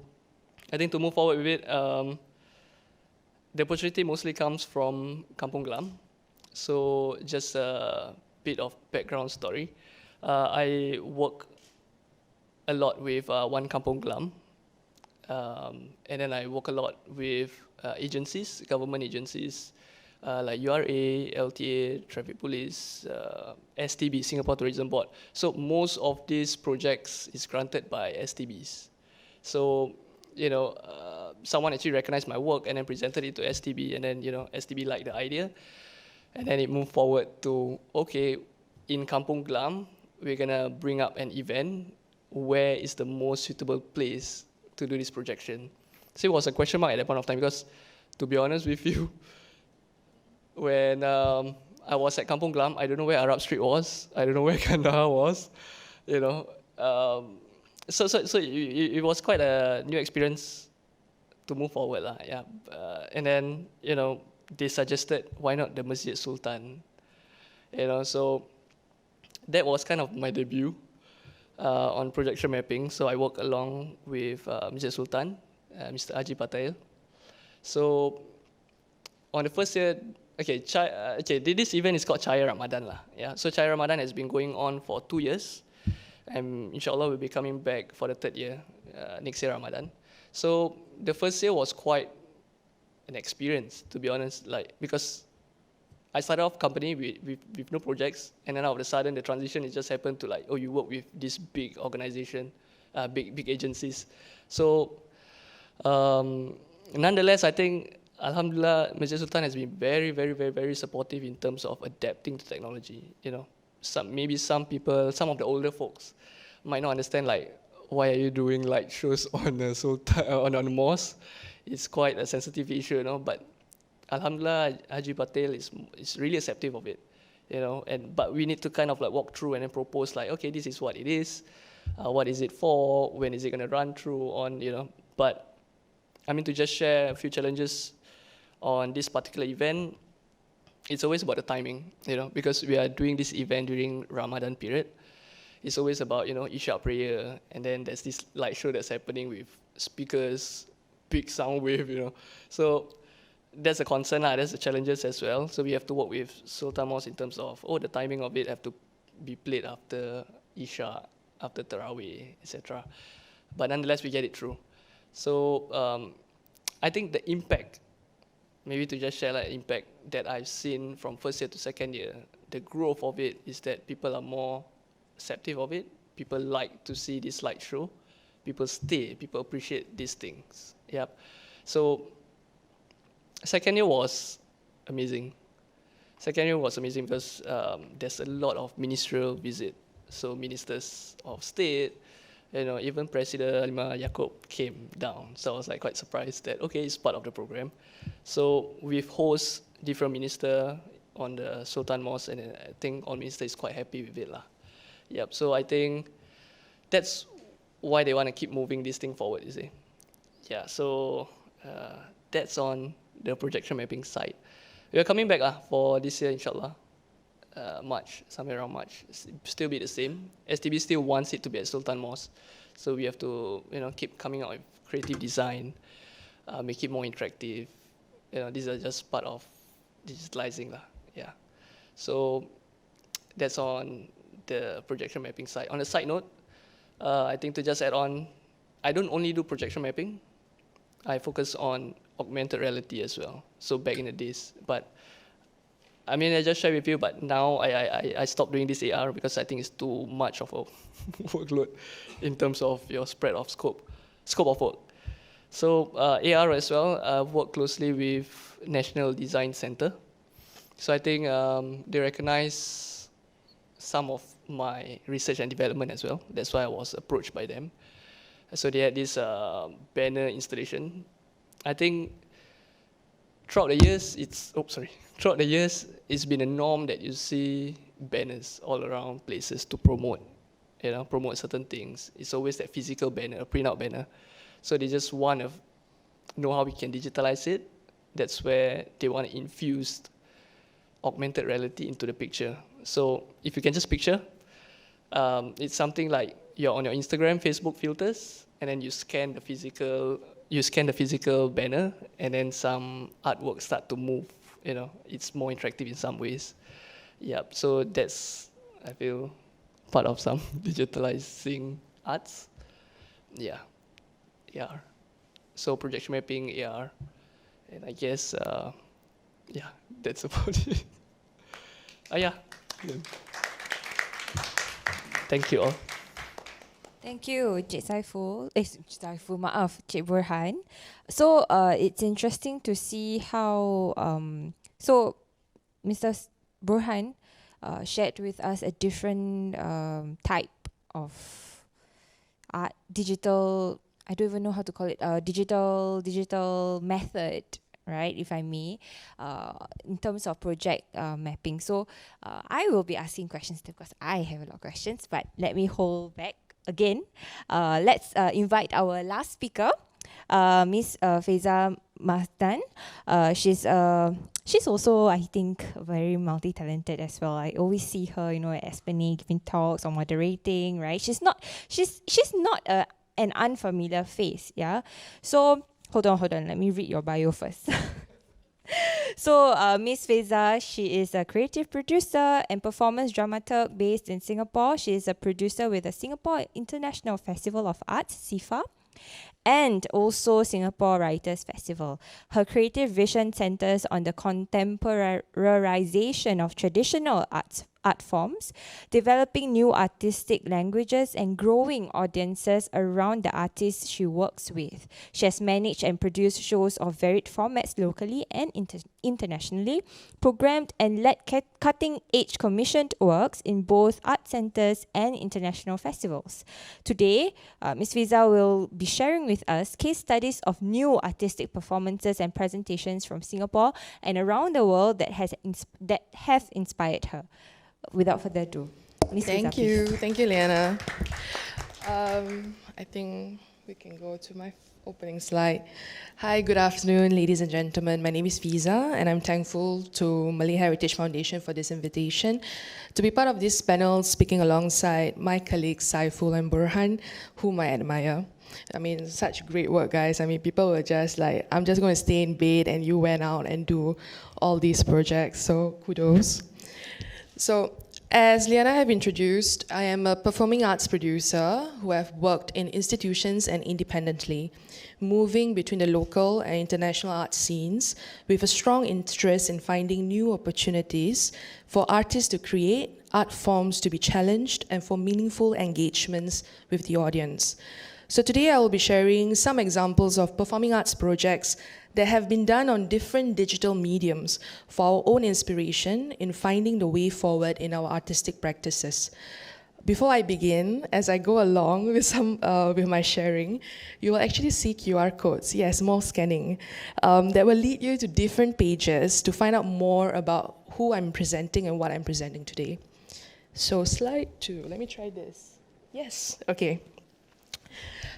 I think to move forward with it, the opportunity mostly comes from Kampung Glam. So just a bit of background story. I work a lot with One Kampung Glam, and then I work a lot with agencies, government agencies, like URA, LTA, Traffic Police, STB, Singapore Tourism Board. So most of these projects is granted by STBs. So, someone actually recognized my work and then presented it to STB, and then, STB liked the idea. And then it moved forward to, okay, in Kampung Glam, we're gonna bring up an event. Where is the most suitable place to do this projection? So it was a question mark at that point of time, because to be honest with you, when I was at Kampung Glam, I don't know where Arab Street was. I don't know where Kandahar was, So it was quite a new experience to move forward, yeah. And then, they suggested, why not the Masjid Sultan? So that was kind of my debut on projection mapping. So I worked along with Masjid Sultan, Mr. Haji Patel. So on the first year, this event is called Cahaya Ramadan, yeah. So Cahaya Ramadan has been going on for 2 years, and inshallah we'll be coming back for the 3rd year, next year Ramadan. So the first year was quite an experience, to be honest, because I started off company with no projects, and then all of a sudden the transition, it just happened to you work with this big organization, big agencies. So nonetheless, I think Alhamdulillah, Masjid Sultan has been very, very, very, very supportive in terms of adapting to technology. Maybe some people, some of the older folks might not understand why are you doing light shows on the Sultan on the mosque. It's quite a sensitive issue, but Alhamdulillah, Haji Patel is really accepting of it, but we need to kind of walk through and then propose okay, this is what it is, what is it for, when is it going to run through on, but I mean, to just share a few challenges on this particular event, it's always about the timing, because we are doing this event during Ramadan period. It's always about, Isha prayer, and then there's this light show that's happening with speakers, big sound wave, So that's a concern, that's the challenges as well. So we have to work with Sultan Mosque in terms of, the timing of it have to be played after Isha, after Tarawih, etc. But nonetheless, we get it through. So I think the impact, maybe to just share impact that I've seen from first year to second year, the growth of it is that people are more acceptive of it. People like to see this light show. People stay. People appreciate these things. Yep. So second year was amazing. Second year was amazing because there's a lot of ministerial visit. So ministers of state, even President Halimah Yaakob came down. So I was quite surprised that, okay, it's part of the program. So we've host different minister on the Sultan Mosque, and I think all ministers is quite happy with it. Yep. So I think that's why they want to keep moving this thing forward, you see. Yeah, so that's on the projection mapping side. We are coming back for this year, inshallah. March, somewhere around March. Still be the same. STB still wants it to be at Sultan Mosque. So we have to, keep coming out with creative design, make it more interactive. These are just part of digitalizing. Yeah. So that's on the projection mapping side. On the side note, I think to just add on, I don't only do projection mapping. I focus on augmented reality as well. So back in the days, but I mean, I just share with you, but now I stopped doing this AR because I think it's too much of a workload in terms of your spread of scope of work. So AR as well, I've worked closely with National Design Center. So I think they recognize some of my research and development as well. That's why I was approached by them. So they had this banner installation. I think throughout the years, it's been a norm that you see banners all around places to promote certain things. It's always that physical banner, a print-out banner. So they just want to know how we can digitalize it. That's where they want to infuse augmented reality into the picture. So if you can just picture, it's something like you're on your Instagram, Facebook filters, and then you scan the physical banner, and then some artwork start to move. It's more interactive in some ways. Yeah, so that's, I feel, part of some digitalizing arts. Yeah, AR. So projection mapping, AR, and I guess, yeah, that's about it. Yeah. Thank you all. Thank you, Cik Saiful. Maaf, Cik Burhan. So it's interesting to see how so Mr. Burhan shared with us a different type of art, digital. I don't even know how to call it. Digital method, right? If I may, in terms of project mapping. So I will be asking questions because I have a lot of questions. But let me hold back again. Let's invite our last speaker, Miss Faiza Mahdan. She's also, I think, very multi-talented as well. I always see her, at Esplanade giving talks or moderating, right? She's not an unfamiliar face, yeah. So hold on. Let me read your bio first. So Miss Faiza, she is a creative producer and performance dramaturg based in Singapore. She is a producer with the Singapore International Festival of Arts, SIFA, and also Singapore Writers Festival. Her creative vision centers on the contemporarization of traditional art forms, developing new artistic languages, and growing audiences around the artists she works with. She has managed and produced shows of varied formats locally and internationally, programmed and led cutting-edge commissioned works in both art centers and international festivals. Today, Ms. Fiza will be sharing with us case studies of new artistic performances and presentations from Singapore and around the world that have inspired her. Without further ado, Ms. Fiza, please. Thank you, Liana. I think we can go to my opening slide. Hi, good afternoon, ladies and gentlemen. My name is Fiza, and I'm thankful to Malay Heritage Foundation for this invitation to be part of this panel, speaking alongside my colleagues Saiful and Burhan, whom I admire. I mean, such great work, guys. I mean, people were just like, I'm just going to stay in bed, and you went out and do all these projects, so kudos. So, as Liana have introduced, I am a performing arts producer who have worked in institutions and independently, moving between the local and international art scenes with a strong interest in finding new opportunities for artists to create, art forms to be challenged, and for meaningful engagements with the audience. So today I will be sharing some examples of performing arts projects that have been done on different digital mediums for our own inspiration in finding the way forward in our artistic practices. Before I begin, as I go along with my sharing, you will actually see QR codes, yes, more scanning, that will lead you to different pages to find out more about who I'm presenting and what I'm presenting today. So slide 2, let me try this. Yes, okay.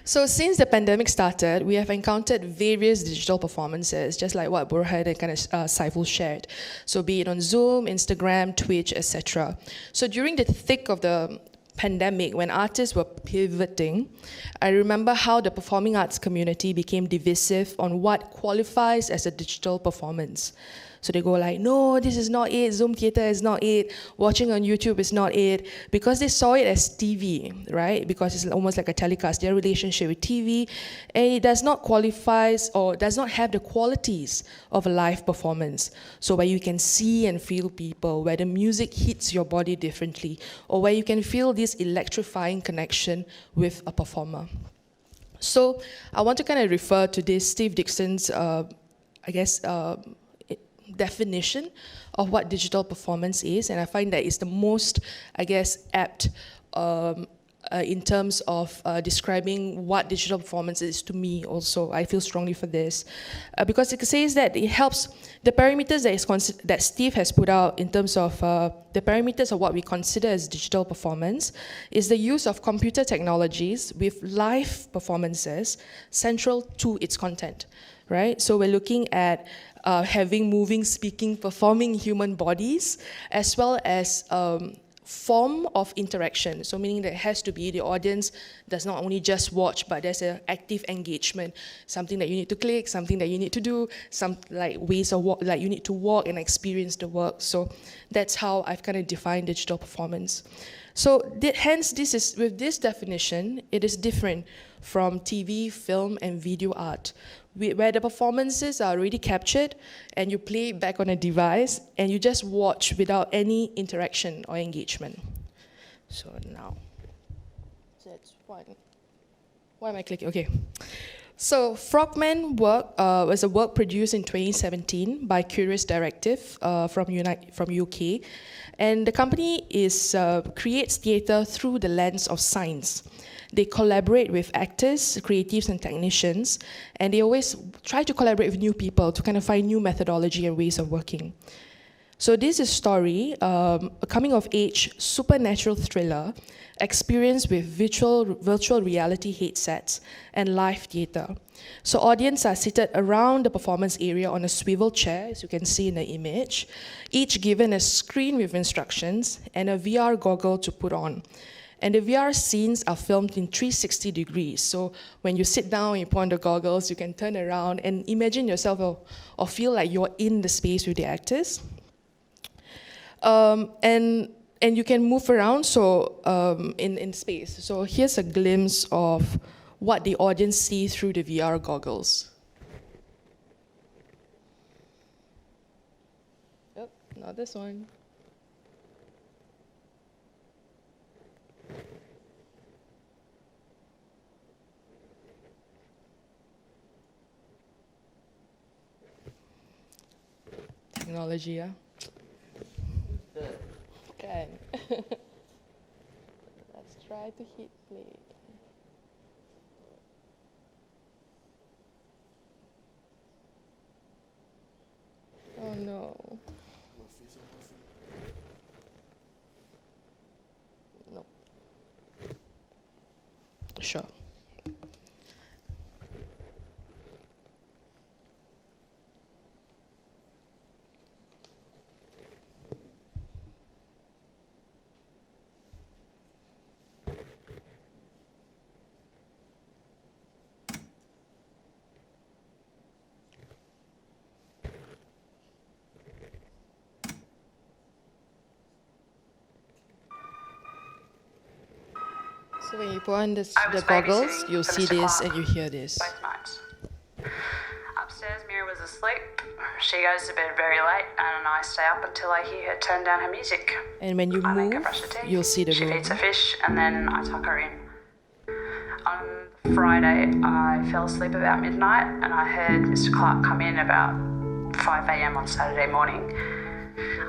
So since the pandemic started, we have encountered various digital performances, just like what Burhan and kind of Saiful shared. So be it on Zoom, Instagram, Twitch, etc. So during the thick of the pandemic, when artists were pivoting, I remember how the performing arts community became divisive on what qualifies as a digital performance. So they go like, no, this is not it, Zoom theater is not it, watching on YouTube is not it, because they saw it as TV, right? Because it's almost like a telecast, their relationship with TV, and it does not qualify or does not have the qualities of a live performance. So where you can see and feel people, where the music hits your body differently, or where you can feel this electrifying connection with a performer. So I want to kind of refer to this Steve Dixon's, definition of what digital performance is, and I find that it's the most, apt in terms of describing what digital performance is to me also. I feel strongly for this. Because it says that it helps, the parameters that Steve has put out in terms of the parameters of what we consider as digital performance is the use of computer technologies with live performances central to its content, right? So we're looking at having moving, speaking, performing human bodies, as well as form of interaction. So meaning that it has to be the audience does not only just watch, but there's an active engagement, something that you need to click, something that you need to do, some like ways of walk, like you need to walk and experience the work. So that's how I've kind of defined digital performance. So hence, this is with this definition, it is different from TV, film, and video art, where the performances are already captured and you play it back on a device and you just watch without any interaction or engagement. So now, that's one. Why am I clicking? Okay. So Frogman work was a work produced in 2017 by Curious Directive from UK, and the company creates theatre through the lens of science. They collaborate with actors, creatives, and technicians, and they always try to collaborate with new people to kind of find new methodology and ways of working. So this is a story, a coming-of-age supernatural thriller experienced with virtual reality headsets and live theatre. So audience are seated around the performance area on a swivel chair, as you can see in the image, each given a screen with instructions and a VR goggle to put on. And the VR scenes are filmed in 360 degrees. So when you sit down, you put on the goggles, you can turn around and imagine yourself or feel like you're in the space with the actors. And you can move around in space. So here's a glimpse of what the audience see through the VR goggles. Yep, not this one. Technology, yeah. Kan. Let's try to hit play. Oh no. No. Sure. So when you put on the goggles, you'll see this and you hear this. Both nights. Upstairs, Mira was asleep. She goes to bed very late, and I stay up until I hear her turn down her music. And when you I make her move, brush her teeth. you'll see the She room. feeds her fish, and then I tuck her in. On Friday, I fell asleep about midnight, and I heard Mr. Clark come in about 5 a.m. on Saturday morning.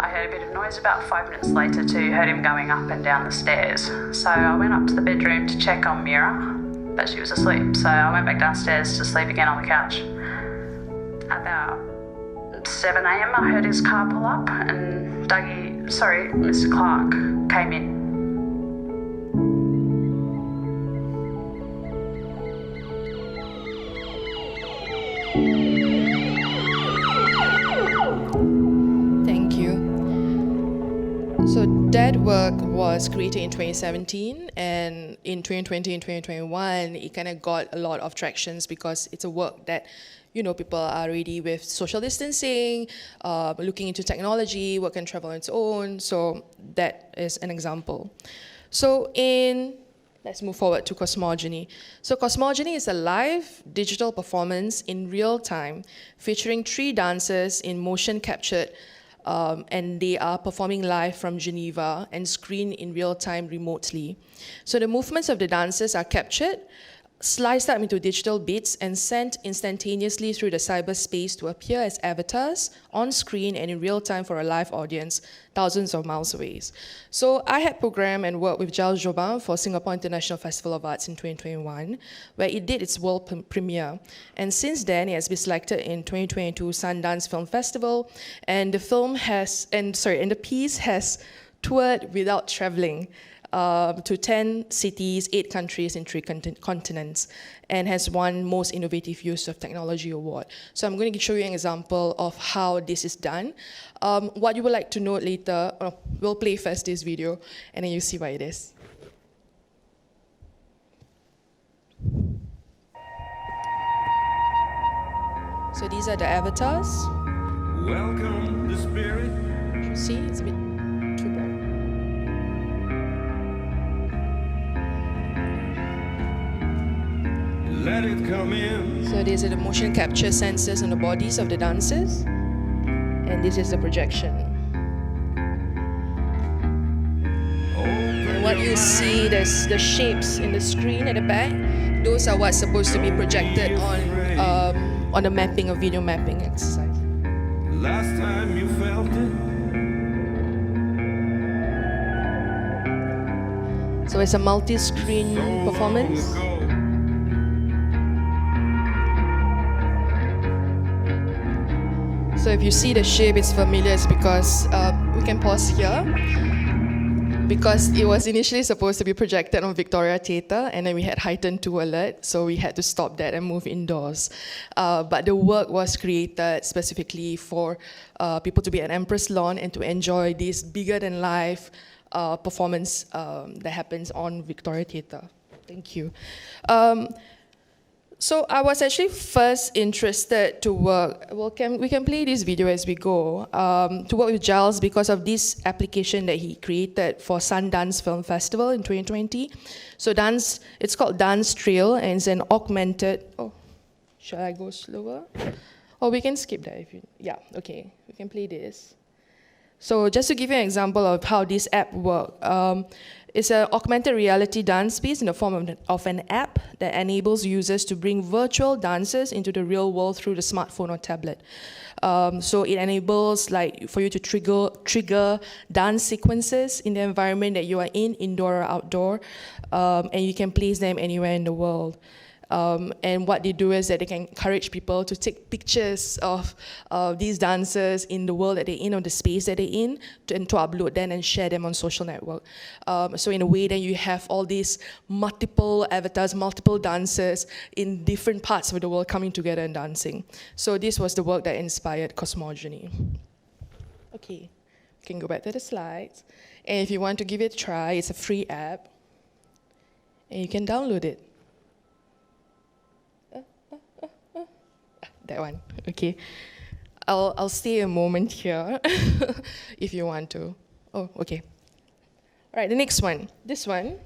I heard a bit of noise about 5 minutes later too, heard him going up and down the stairs. So I went up to the bedroom to check on Mira, but she was asleep. So I went back downstairs to sleep again on the couch. About 7 a.m. I heard his car pull up and Mr. Clark came in. So that work work was created in 2017, and in 2020 and 2021, it kind of got a lot of tractions because it's a work that, you know, people are already with social distancing, looking into technology, work can travel on its own. So that is an example. So let's move forward to Cosmogony. So Cosmogony is a live digital performance in real time featuring 3 dancers in motion captured, and they are performing live from Geneva and screened in real time remotely. So the movements of the dancers are captured, sliced up into digital bits and sent instantaneously through the cyberspace to appear as avatars on screen and in real time for a live audience thousands of miles away. So I had programmed and worked with Giles Jobin for Singapore International Festival of Arts in 2021, where it did its world premiere. And since then, it has been selected in 2022 Sundance Film Festival, and the piece has toured without traveling to 10 cities, 8 countries, and 3 continents, and has won Most Innovative Use of Technology Award. So I'm going to show you an example of how this is done. What you would like to note later, we'll play first this video, and then you see what it is. So these are the avatars. Welcome the spirit. You see, it's a bit too bright. Let it come in. So these are the motion capture sensors on the bodies of the dancers, and this is the projection. And what you see, there's the shapes in the screen at the back. Those are what's supposed to be projected on the mapping, of video mapping exercise. Last time you felt it. So it's a multi-screen performance. So if you see the shape, it's familiar. It's because we can pause here. Because it was initially supposed to be projected on Victoria Theatre, and then we had heightened 2 alert, so we had to stop that and move indoors. But the work was created specifically for people to be at Empress Lawn and to enjoy this bigger-than-life performance that happens on Victoria Theatre. Thank you. So I was actually first interested to work, we can play this video as we go, to work with Giles because of this application that he created for Sundance Film Festival in 2020. So it's called Dance Trail, and it's an augmented, shall I go slower? Or we can skip that if you, yeah, okay, we can play this. So just to give you an example of how this app works, it's an augmented reality dance piece in the form of an app that enables users to bring virtual dancers into the real world through the smartphone or tablet. So it enables for you to trigger dance sequences in the environment that you are in, indoor or outdoor, and you can place them anywhere in the world. And what they do is that they can encourage people to take pictures of these dancers in the world that they're in, or the space that they're in, and to upload them and share them on social network. So in a way, then you have all these multiple avatars, multiple dancers in different parts of the world coming together and dancing. So this was the work that inspired Cosmogony. Okay, we can go back to the slides. And if you want to give it a try, it's a free app, and you can download it. That one, okay. I'll stay a moment here if you want to. Oh, okay. All right, the next one. This one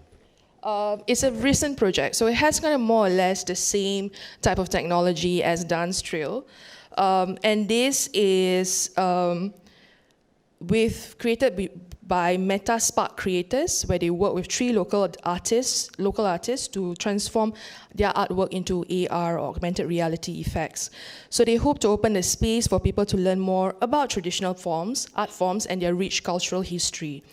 is a recent project. So it has kind of more or less the same type of technology as Dance Trail. And this is created by Meta Spark Creators, where they work with 3 local artists to transform their artwork into AR, or augmented reality effects. So they hope to open the space for people to learn more about traditional art forms, and their rich cultural history.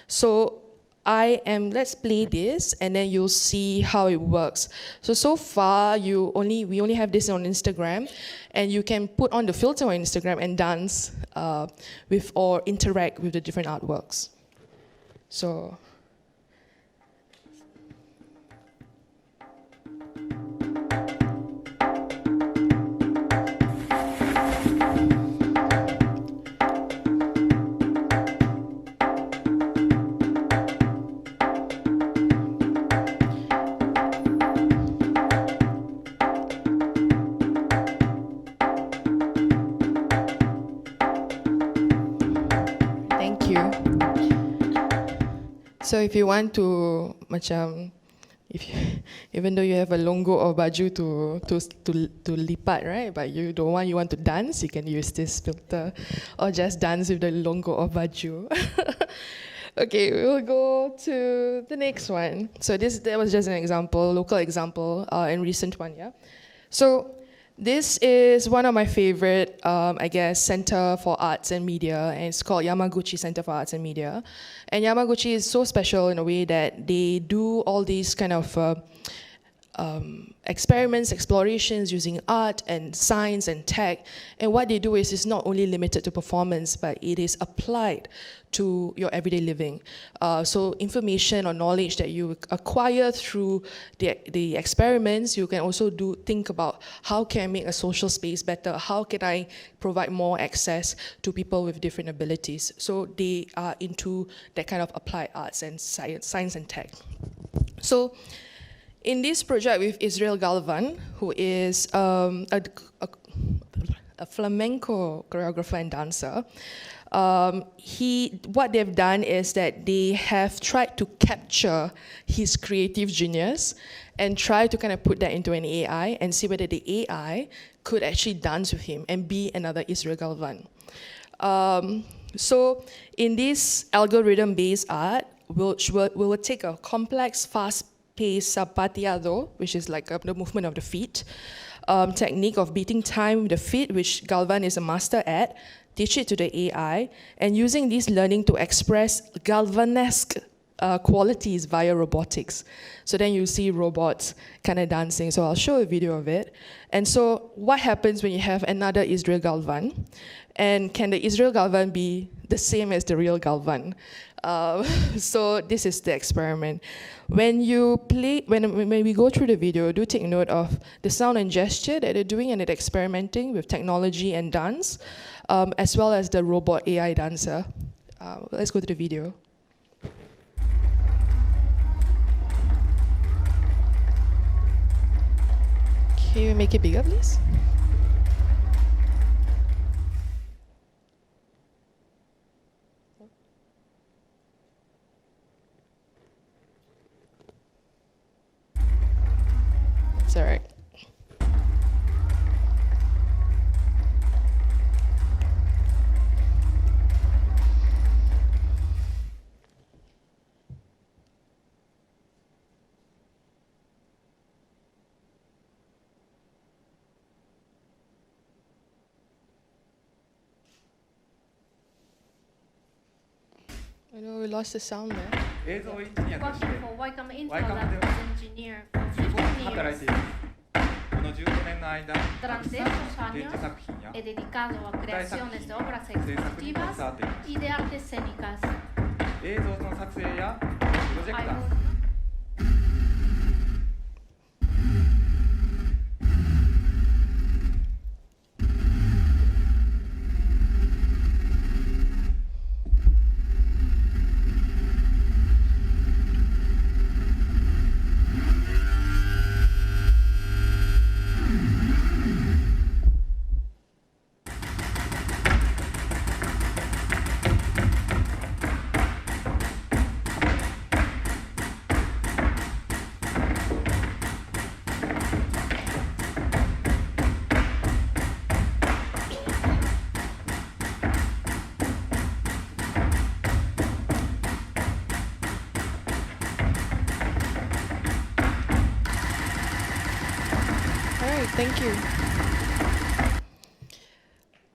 So let's play this, and then you'll see how it works. So far, we only have this on Instagram, and you can put on the filter on Instagram and dance with or interact with the different artworks. So. So if you want to even though you have a longo or baju to lipat, right? But you want to dance, you can use this filter, or just dance with the longo or baju. Okay, we'll go to the next one. So that was just an example, local example, and recent one, yeah. So this is one of my favorite, Center for Arts and Media, and it's called Yamaguchi Center for Arts and Media. And Yamaguchi is so special in a way that they do all these kind of experiments, explorations using art and science and tech. And what they do is it's not only limited to performance, but it is applied to your everyday living. So information or knowledge that you acquire through the experiments, you can also think about how can I make a social space better? How can I provide more access to people with different abilities? So they are into that kind of applied arts and science and tech. So in this project with Israel Galvan, who is a flamenco choreographer and dancer, what they've done is that they have tried to capture his creative genius and try to kind of put that into an AI and see whether the AI could actually dance with him and be another Israel Galvan. So in this algorithm-based art, we'll take a complex, fast-paced zapateado, which is like the movement of the feet, technique of beating time with the feet, which Galvan is a master at, teach it to the AI, and using this learning to express Galvanesque qualities via robotics. So then you see robots kind of dancing. So I'll show a video of it. And so what happens when you have another Israel Galvan? And can the Israel Galvan be the same as the real Galvan? So this is the experiment. When we go through the video, do take note of the sound and gesture that they're doing, and they're experimenting with technology and dance, as well as the robot AI dancer. Let's go to the video. Can you make it bigger, please? It's all right. I know we lost the sound there. 映像エンジニアとして Welcome into Welcome Lab to- Engineer for 働い 15 てい years. ますこの15年の間た Durante くさん estos の展 años 示作品や he dedicado a creaciones de obras 制作に携 expositivas わっています y de artes escénicas. 映像の撮影やプロジェク Hay ター un- All right, thank you.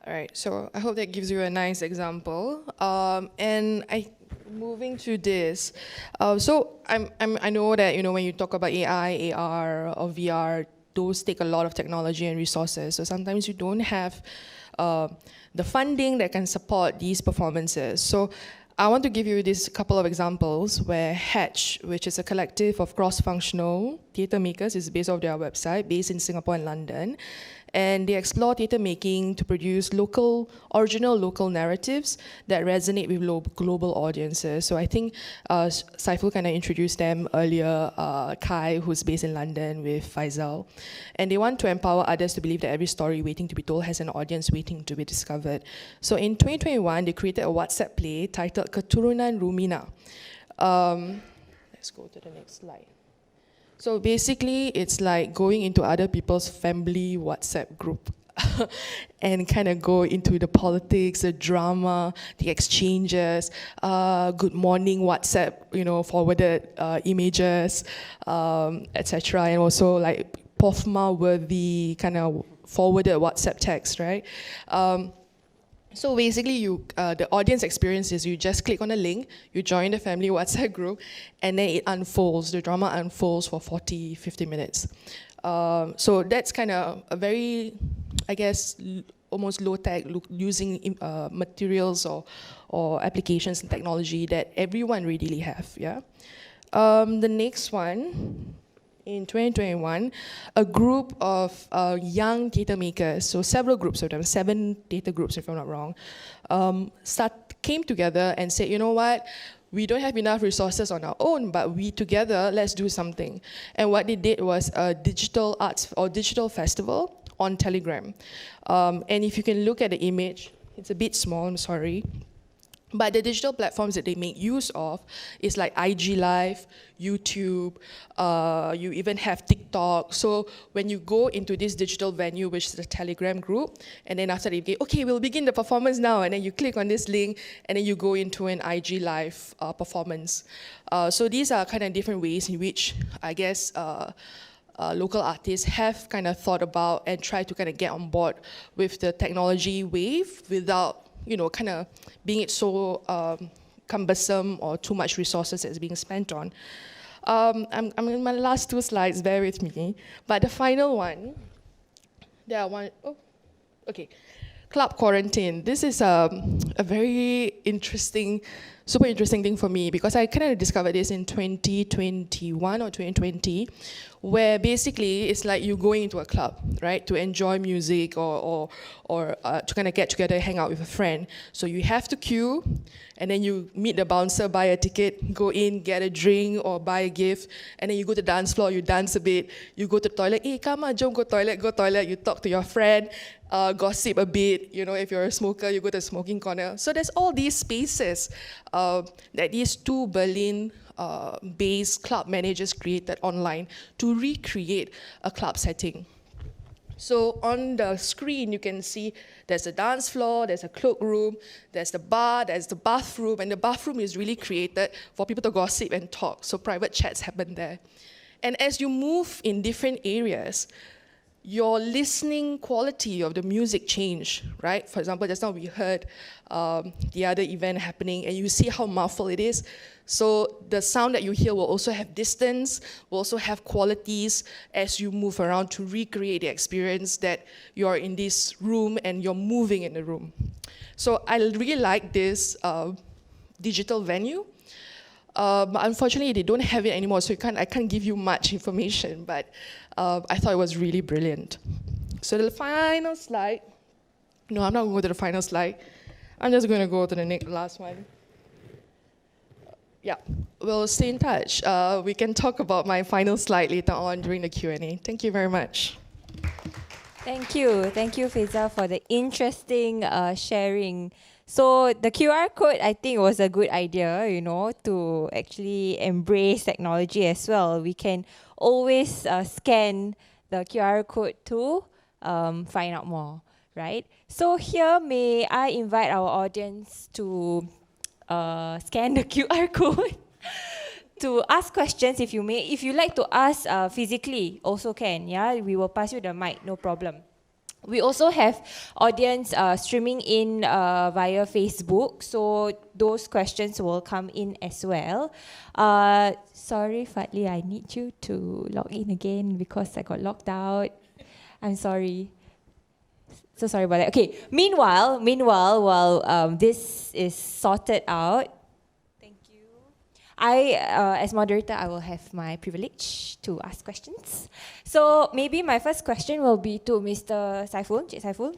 All right, so I hope that gives you a nice example. And moving to this, so I know that when you talk about AI, AR, or VR, those take a lot of technology and resources. So sometimes you don't have the funding that can support these performances. So I want to give you this couple of examples where Hatch, which is a collective of cross-functional theatre makers, is based off their website, based in Singapore and London. And they explore theatre making to produce original local narratives that resonate with global audiences. So I think Saiful kind of introduced them earlier, Kai, who's based in London, with Faisal. And they want to empower others to believe that every story waiting to be told has an audience waiting to be discovered. So in 2021, they created a WhatsApp play titled Keturunan Rumina. Let's go to the next slide. So basically, it's like going into other people's family WhatsApp group and kind of go into the politics, the drama, the exchanges, good morning WhatsApp, forwarded images, etc. And also like POFMA worthy kind of forwarded WhatsApp text, right? So basically, the audience experience is you just click on a link, you join the family WhatsApp group, and then it unfolds, the drama unfolds for 40, 50 minutes. So that's kind of a very, I guess, almost low-tech, using materials or applications and technology that everyone really have, yeah? The next one, in 2021, a group of young theatre makers, so several groups of them, 7 theatre groups if I'm not wrong, came together and said, you know what, we don't have enough resources on our own, but we together, let's do something. And what they did was a digital arts or digital festival on Telegram. And if you can look at the image, it's a bit small, I'm sorry. But the digital platforms that they make use of is like IG Live, YouTube, you even have TikTok. So when you go into this digital venue, which is the Telegram group, and then after they get, okay, we'll begin the performance now, and then you click on this link, and then you go into an IG Live performance. So these are kind of different ways in which, I guess, local artists have kind of thought about and tried to kind of get on board with the technology wave without kind of being it so cumbersome or too much resources that's being spent on. I'm in my last 2 slides, bear with me. But the final one, Club Quarantine. This is a very interesting, super interesting thing for me because I kind of discovered this in 2021 or 2020, where basically it's like you going into a club, right, to enjoy music or to kind of get together, hang out with a friend. So you have to queue, and then you meet the bouncer, buy a ticket, go in, get a drink or buy a gift, and then you go to the dance floor, you dance a bit, you go to the toilet, hey, come on, jom go toilet, you talk to your friend, gossip a bit, if you're a smoker, you go to the smoking corner. So there's all these spaces that these 2 Berlin based club managers created online to recreate a club setting. So on the screen, you can see there's a dance floor, there's a cloakroom, there's the bar, there's the bathroom, and the bathroom is really created for people to gossip and talk, so private chats happen there. And as you move in different areas, your listening quality of the music change, right? For example, just now we heard the other event happening, and you see how muffled it is. So the sound that you hear will also have distance, will also have qualities as you move around to recreate the experience that you're in this room and you're moving in the room. So I really like this digital venue. Unfortunately, they don't have it anymore, so I can't give you much information, but I thought it was really brilliant. So the final slide, no, I'm not going to go to the final slide. I'm just going to go to the last one. Yeah, we'll stay in touch. We can talk about my final slide later on during the Q&A. Thank you very much. Thank you, Fiza, for the interesting sharing. So the QR code, I think, was a good idea, to actually embrace technology as well. We can always scan the QR code to find out more, right? So here, may I invite our audience to scan the QR code to ask questions if you may. If you like to ask physically, also can, yeah? We will pass you the mic, no problem. We also have audience streaming in via Facebook, so those questions will come in as well. Sorry, Fadli, I need you to log in again because I got locked out. I'm sorry. So sorry about that. Okay, meanwhile, while this is sorted out, thank you. As moderator, I will have my privilege to ask questions. So maybe my first question will be to Mr. Saiful, Cik Saiful.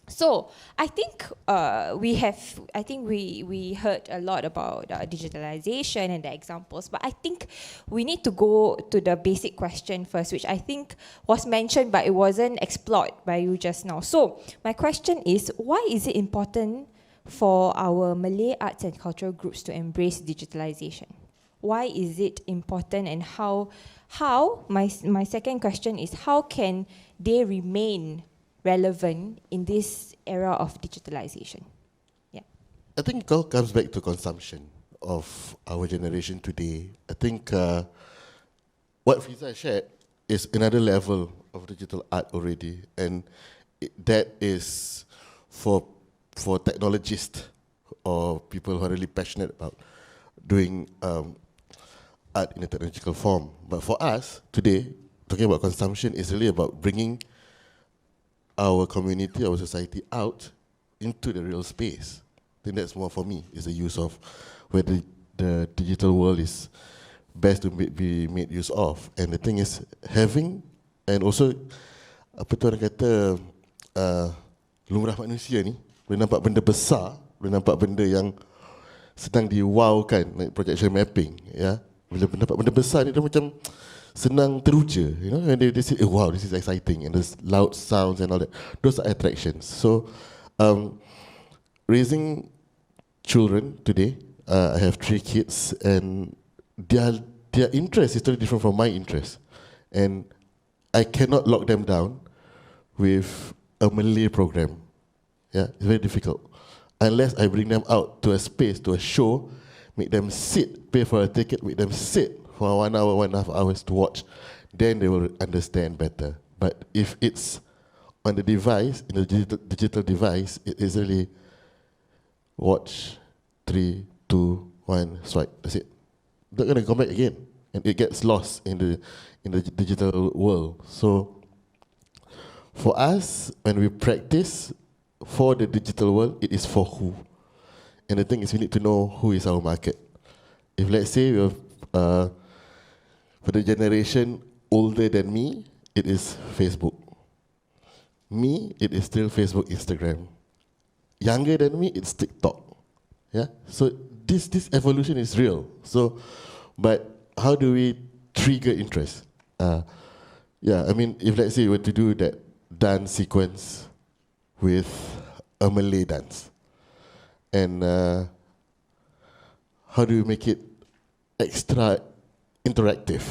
So I think we heard a lot about digitalization and the examples, but I think we need to go to the basic question first, which I think was mentioned, but it wasn't explored by you just now. So my question is, why is it important for our Malay arts and cultural groups to embrace digitalization? Why is it important, and how my second question is, how can they remain relevant in this era of digitalization? Yeah. I think it all comes back to consumption of our generation today. I think what Fiza shared is another level of digital art already, and that is for technologists or people who are really passionate about doing art in a technological form. But for us today, talking about consumption is really about bringing our community, our society out into the real space. I think that's more for me, is the use of where the digital world is best to be made use of. And the thing is, having, and also, apa tu orang kata, lumrah manusia ni, boleh nampak benda besar, boleh nampak benda yang sedang diwawkan, like projection mapping, ya. Bila nampak benda besar ni, dia macam senang teruja, you know, and they say, oh, wow, this is exciting, and there's loud sounds and all that. Those are attractions. So, raising children today, I have 3 kids, and their interest is totally different from my interest, and I cannot lock them down with a Malay program. Yeah, it's very difficult. Unless I bring them out to a space, to a show, make them sit, pay for a ticket, make them sit for 1 hour, 1.5 hours to watch, then they will understand better. But if it's on the device, in the digital device, it is really watch, 3, 2, 1, swipe, that's it. They're going to come back again, and it gets lost in the digital world. So for us, when we practice for the digital world, it is for who. And the thing is, we need to know who is our market. If let's say we have, for the generation older than me, it is Facebook. Me, it is still Facebook, Instagram. Younger than me, it's TikTok. Yeah. So this evolution is real. So, but how do we trigger interest? Yeah, I mean, if let's say we were to do that dance sequence with a Malay dance, and how do we make it extra interactive?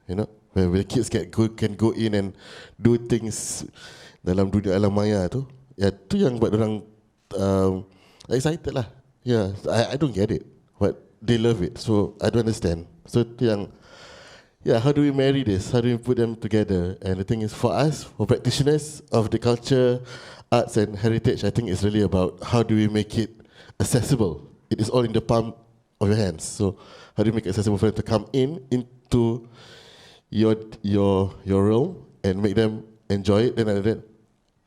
You know, where the kids can go in and do things dalam dunia alam maya tu. Ya, tu yang buat orang excited lah. Yeah, I don't get it, but they love it, so I don't understand. So tu yang, yeah, how do we marry this? How do we put them together? And the thing is, for us, for practitioners of the culture, arts and heritage, I think it's really about how do we make it accessible. It is all in the palm of your hands. So how do you make it accessible for them to come into your realm and make them enjoy it? Then after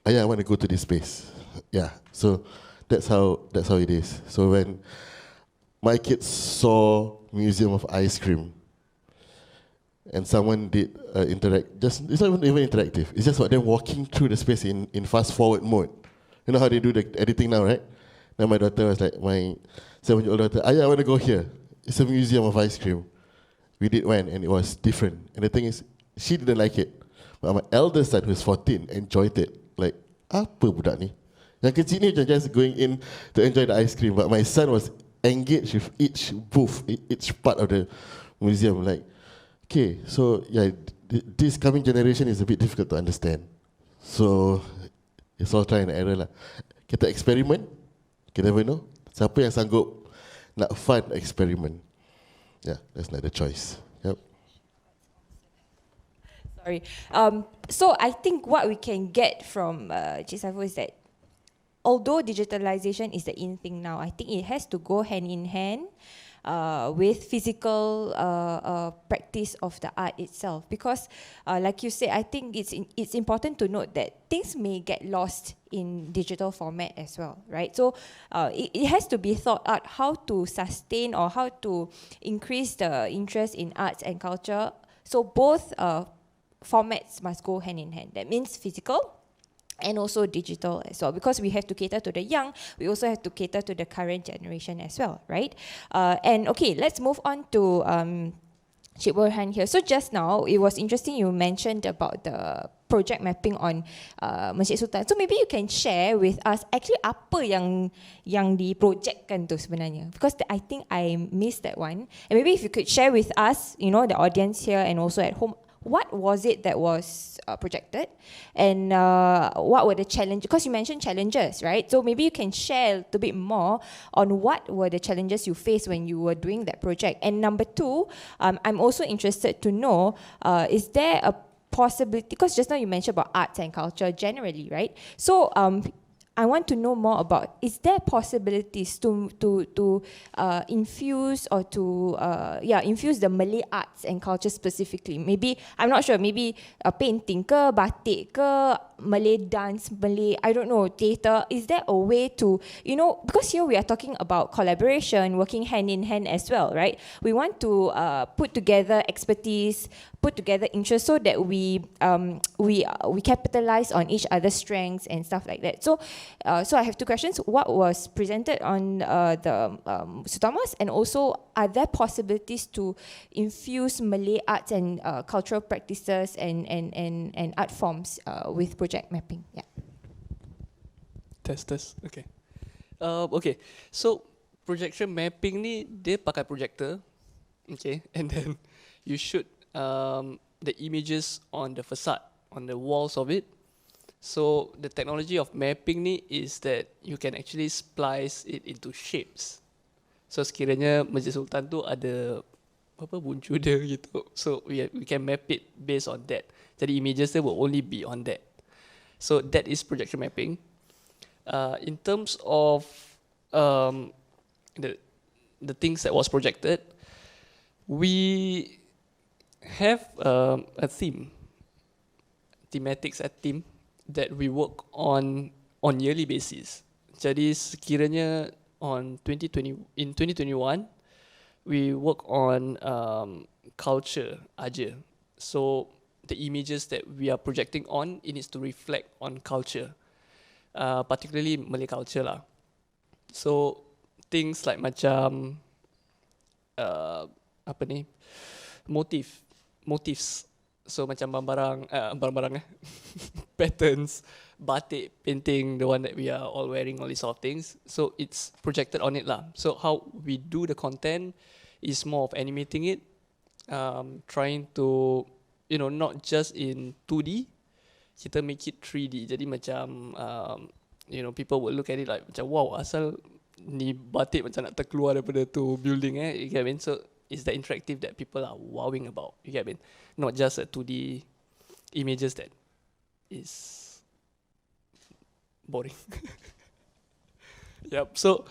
that, I want to go to this space. Yeah, so that's how it is. So when my kids saw Museum of Ice Cream, and someone did it's not even interactive. It's just about them walking through the space in fast forward mode. You know how they do the editing now, right? Now my daughter was like, my 7-year-old daughter, I want to go here. It's a museum of ice cream. We did one, and it was different. And the thing is, she didn't like it. But my eldest son, who's 14, enjoyed it. Like, apa budak ni? Yang kecil ni just going in to enjoy the ice cream. But my son was engaged with each booth, each part of the museum. Like, okay, so yeah, this coming generation is a bit difficult to understand. So it's all try and error lah. Kita eksperimen, kita never know. Siapa yang sanggup nak fund eksperimen? Yeah, that's not the choice. Yep. Sorry. So I think what we can get from Cik Saiful is that although digitalization is the in thing now, I think it has to go hand in hand with physical practice of the art itself, because like you say, I think it's important to note that things may get lost in digital format as well, right? So it has to be thought out how to sustain or how to increase the interest in arts and culture. So both formats must go hand in hand. That means physical and also digital as well, because we have to cater to the young, we also have to cater to the current generation as well, right? And okay, let's move on to Cik Burhan here. So just now, it was interesting you mentioned about the project mapping on Masjid Sultan. So maybe you can share with us actually apa yang diprojectkan tu sebenarnya, because I think I missed that one. And maybe if you could share with us, you know, the audience here and also at home, what was it that was projected, and what were the challenges? Because you mentioned challenges, right? So maybe you can share a little bit more on what were the challenges you faced when you were doing that project. And number two, I'm also interested to know, is there a possibility, because just now you mentioned about arts and culture generally, right? So I want to know more about, is there possibilities to infuse or to infuse the Malay arts and culture specifically? Maybe, I'm not sure, maybe painting ke, batik ke, Malay dance, Malay, I don't know, theatre. Is there a way to, you know, because here we are talking about collaboration, working hand in hand as well, right? We want to put together expertise, put together interest, so that we capitalize on each other's strengths and stuff like that. So I have two questions. What was presented on the Sultan Mosque, and also are there possibilities to infuse Malay arts and cultural practices and art forms with project mapping? Yeah. Test. Okay. Okay. So projection mapping ni dia pakai projector, okay, and then you shoot the images on the facade, on the walls of it. So the technology of mapping ni is that you can actually splice it into shapes. So sekiranya Masjid Sultan tu ada apa buncur dia gitu. So we can map it based on that. Jadi images dia will only be on that. So that is projection mapping. In terms of the things that was projected, we have a theme, thematics, a theme that we work on yearly basis. Jadi sekiranya in 2021, we work on culture aja. So the images that we are projecting on, it needs to reflect on culture, particularly Malay culture lah. So things like macam apa ni, motifs. So macam barang-barang patterns, batik, painting, the one that we are all wearing, all these sort of things. So it's projected on it lah. So how we do the content is more of animating it, trying to, you know, not just in 2D, kita make it 3D. Jadi macam, you know, people will look at it like macam, wow, asal ni batik macam nak terkeluar daripada tu building you get what I mean? So it's the interactive that people are wowing about, you get what I mean? Not just a 2D images that is boring. Yep. So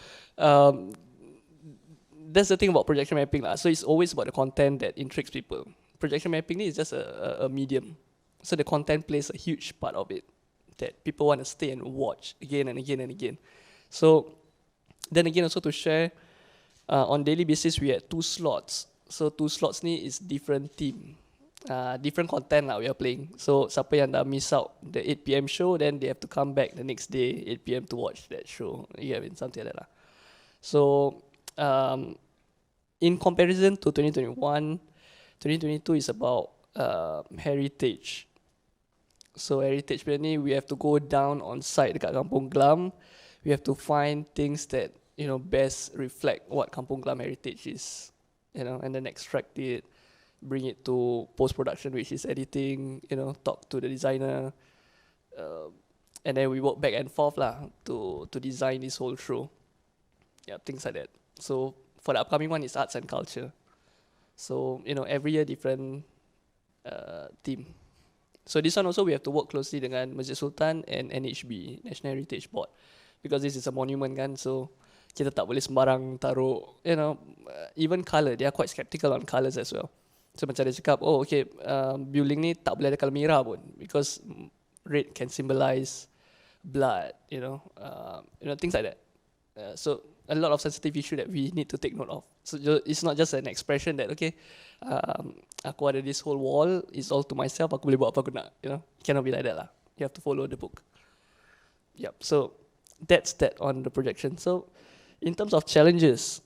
that's the thing about projection mapping lah. So it's always about the content that intrigues people. Projection mapping is just a medium. So the content plays a huge part of it that people want to stay and watch again and again and again. So then again, also to share, on daily basis we had 2 slots. So 2 slots ni is different theme, different content lah we are playing. So siapa yang dah miss out the 8 PM show, then they have to come back the next day 8 PM to watch that show. You get it, something like that lah. So in comparison to 2021, 2022 is about heritage. So heritage ni we have to go down on site dekat Kampung Glam. We have to find things that, you know, best reflect what Kampung Glam heritage is, you know, and then extract it, bring it to post-production, which is editing, you know, talk to the designer, and then we work back and forth lah to design this whole show. Yeah, things like that. So for the upcoming one, it's arts and culture. So, you know, every year different theme. So this one also we have to work closely dengan Masjid Sultan and NHB, National Heritage Board, because this is a monument kan, so kita tak boleh sembarang taruh, you know, even colour, they are quite skeptical on colours as well. So macam dia cakap, oh okay, building ni tak boleh ada colour merah pun, because red can symbolise blood, you know, things like that. So a lot of sensitive issue that we need to take note of. So it's not just an expression that, okay, aku ada this whole wall, it's all to myself, aku boleh buat apa aku nak, you know. It cannot be like that lah. You have to follow the book. Yep, so that's that on the projection. So in terms of challenges,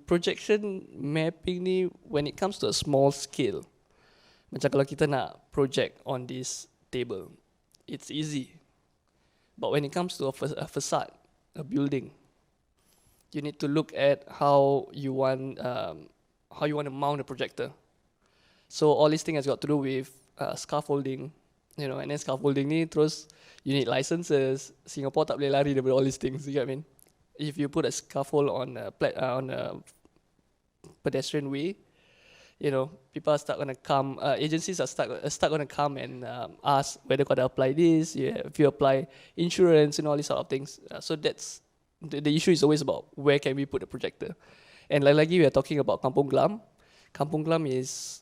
projection mapping ni, when it comes to a small scale, Macam kalau kita nak project on this table, it's easy. But when it comes to a facade, a building, you need to look at how you want to mount a projector. So all these things has got to do with scaffolding, you know, and then scaffolding ni terus you need licenses. Singapore tak boleh lari daripada all these things, you get what I mean? If you put a scaffold on a pedestrian way, you know, people are start gonna come, agencies are start gonna come and ask whether got to apply this, if you apply insurance and all these sort of things. So that's, the issue is always about where can we put the projector. And lagi we are talking about Kampung Glam. Kampung Glam is,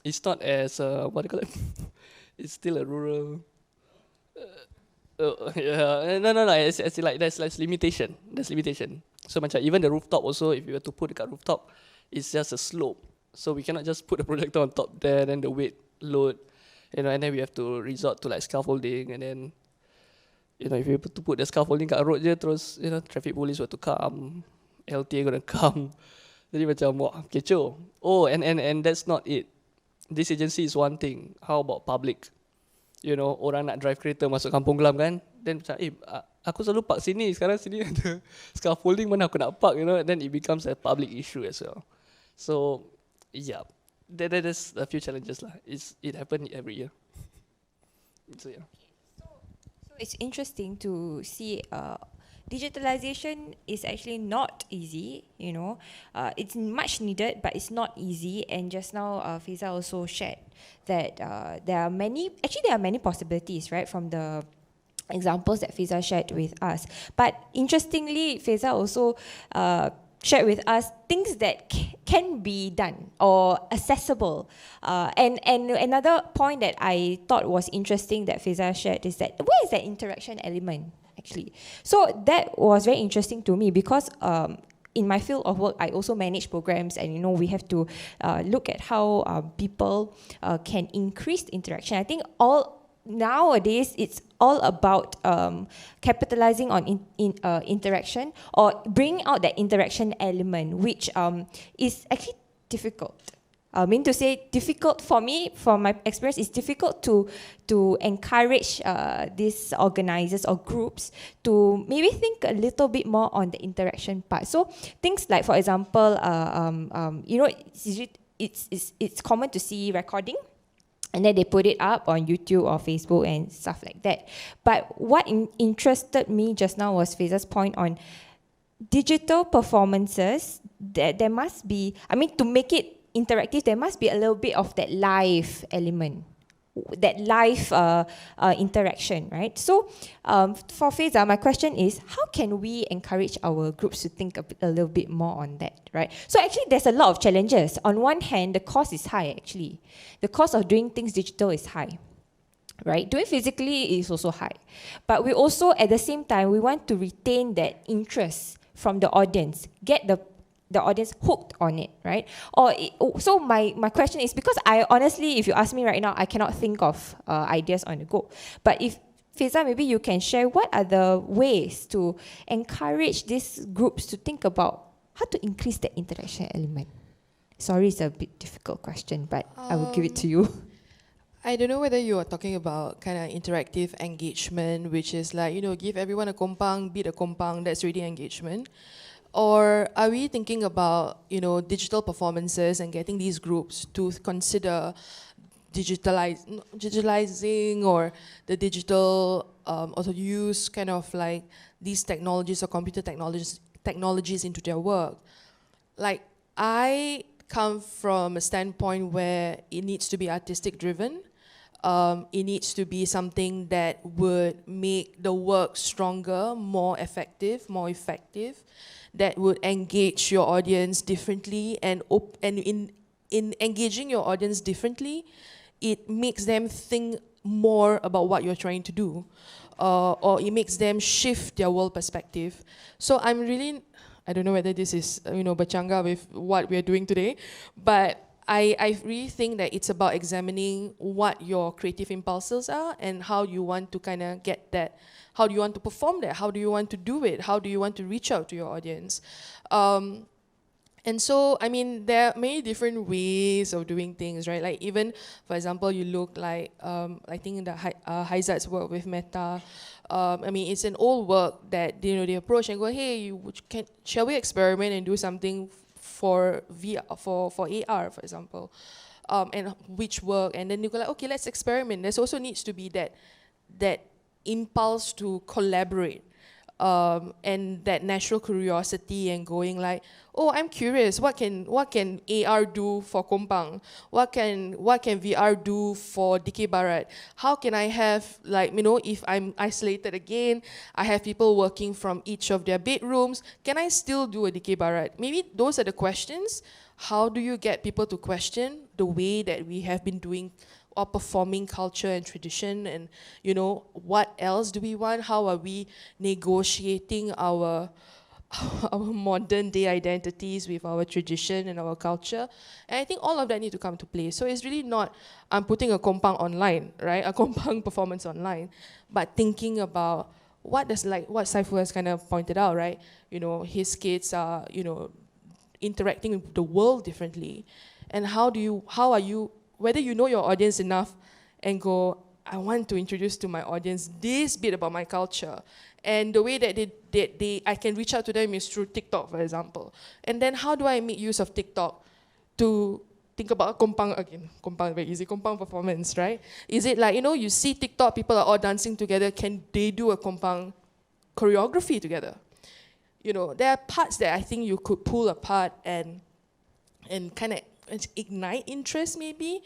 it's not as, what do you call it? It's still a rural, yeah, no, it's like there's limitation. There's limitation. So macam even the rooftop also, if you were to put the rooftop, it's just a slope. So we cannot just put the projector on top there, then the weight load, you know, and then we have to resort to like scaffolding, and then, you know, if you put to put the scaffolding kat road je, terus, you know, traffic police were to come, LTA gonna come. Jadi macam, wah, kecoh. Oh, and that's not it. This agency is one thing. How about public? You know, orang nak drive kereta masuk Kampung Glam kan, then macam, aku selalu park sini, sekarang sini ada scaffolding, mana aku nak park, you know, then it becomes a public issue as well. So, yeah, that is a few challenges lah. It happens every year. So yeah. So it's interesting to see digitalization is actually not easy, you know. It's much needed, but it's not easy. And just now, Fiza also shared that there are many possibilities, right, from the examples that Fiza shared with us. But interestingly, Fiza also shared with us things that can be done or accessible. And another point that I thought was interesting that Fiza shared is that where is that interaction element actually? So that was very interesting to me because in my field of work, I also manage programs, and you know we have to look at how people can increase the interaction. I think nowadays it's all about capitalizing on interaction or bringing out that interaction element, which is actually difficult. I mean to say difficult for me, from my experience, it's difficult to encourage these organizers or groups to maybe think a little bit more on the interaction part. So things like, for example, you know, it's common to see recording, and then they put it up on YouTube or Facebook and stuff like that. But what interested me just now was Fiza's point on digital performances. There must be, I mean, to make it interactive, there must be a little bit of that live element, that live interaction, right? So for Fiza, my question is, how can we encourage our groups to think a little bit more on that, right? So actually there's a lot of challenges. On one hand, the cost is high actually. The cost of doing things digital is high, right? Doing physically is also high. But we also, at the same time, we want to retain that interest from the audience, get the audience hooked on it, right? So my question is, because I honestly, if you ask me right now, I cannot think of ideas on the go. But if Fiza, maybe you can share what are the ways to encourage these groups to think about how to increase the interaction element. Sorry, it's a bit difficult question, but I will give it to you. I don't know whether you are talking about kind of interactive engagement, which is like, you know, give everyone a kompang, beat a kompang, that's really engagement. Or are we thinking about, you know, digital performances and getting these groups to consider digitalizing or the digital, also use kind of like these technologies or computer technologies into their work? Like, I come from a standpoint where it needs to be artistic driven. It needs to be something that would make the work stronger, more effective, that would engage your audience differently, and in engaging your audience differently, it makes them think more about what you're trying to do, or it makes them shift their world perspective. So I don't know whether this is, you know, bercanggah with what we're doing today, but I really think that it's about examining what your creative impulses are and how you want to kind of get that. How do you want to perform that? How do you want to do it? How do you want to reach out to your audience? And so, I mean, there are many different ways of doing things, right? Like even, for example, you look like, I think the Haizat's work with Meta, I mean, it's an old work that, you know, they approach and go, hey, shall we experiment and do something for VR, for AR, for example, and which work, and then you go like, okay, let's experiment. There's also needs to be that impulse to collaborate. And that natural curiosity and going like, oh, I'm curious, what can AR do for Kompang? What can VR do for Dikir Barat? How can I have, like, you know, if I'm isolated again, I have people working from each of their bedrooms, can I still do a Dikir Barat? Maybe those are the questions. How do you get people to question the way that we have been doing or performing culture and tradition, and you know, what else do we want? How are we negotiating our modern day identities with our tradition and our culture? And I think all of that need to come to play. So it's really not, I'm putting a Kompang online, right? A Kompang performance online, but thinking about what does, like what Saiful has kind of pointed out, right? You know, his kids are, you know, interacting with the world differently. And how are you, whether you know your audience enough and go, I want to introduce to my audience this bit about my culture. And the way that I can reach out to them is through TikTok, for example. And then how do I make use of TikTok to think about Kompang again? Kompang, very easy, Kompang performance, right? Is it like, you know, you see TikTok, people are all dancing together, can they do a Kompang choreography together? You know, there are parts that I think you could pull apart and kind of ignite interest maybe,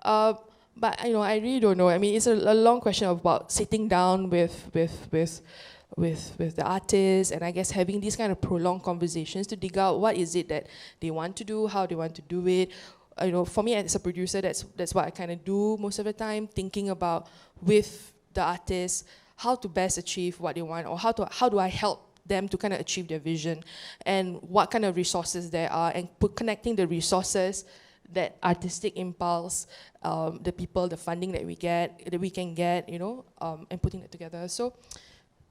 but you know, I really don't know. I mean, it's a long question about sitting down with the artists, and I guess having these kind of prolonged conversations to dig out what is it that they want to do, how they want to do it. You know, for me as a producer, that's what I kind of do most of the time, thinking about with the artists how to best achieve what they want, or how do I help them to kind of achieve their vision, and what kind of resources there are, and connecting the resources, that artistic impulse, the people, the funding that we can get, you know, and putting it together. So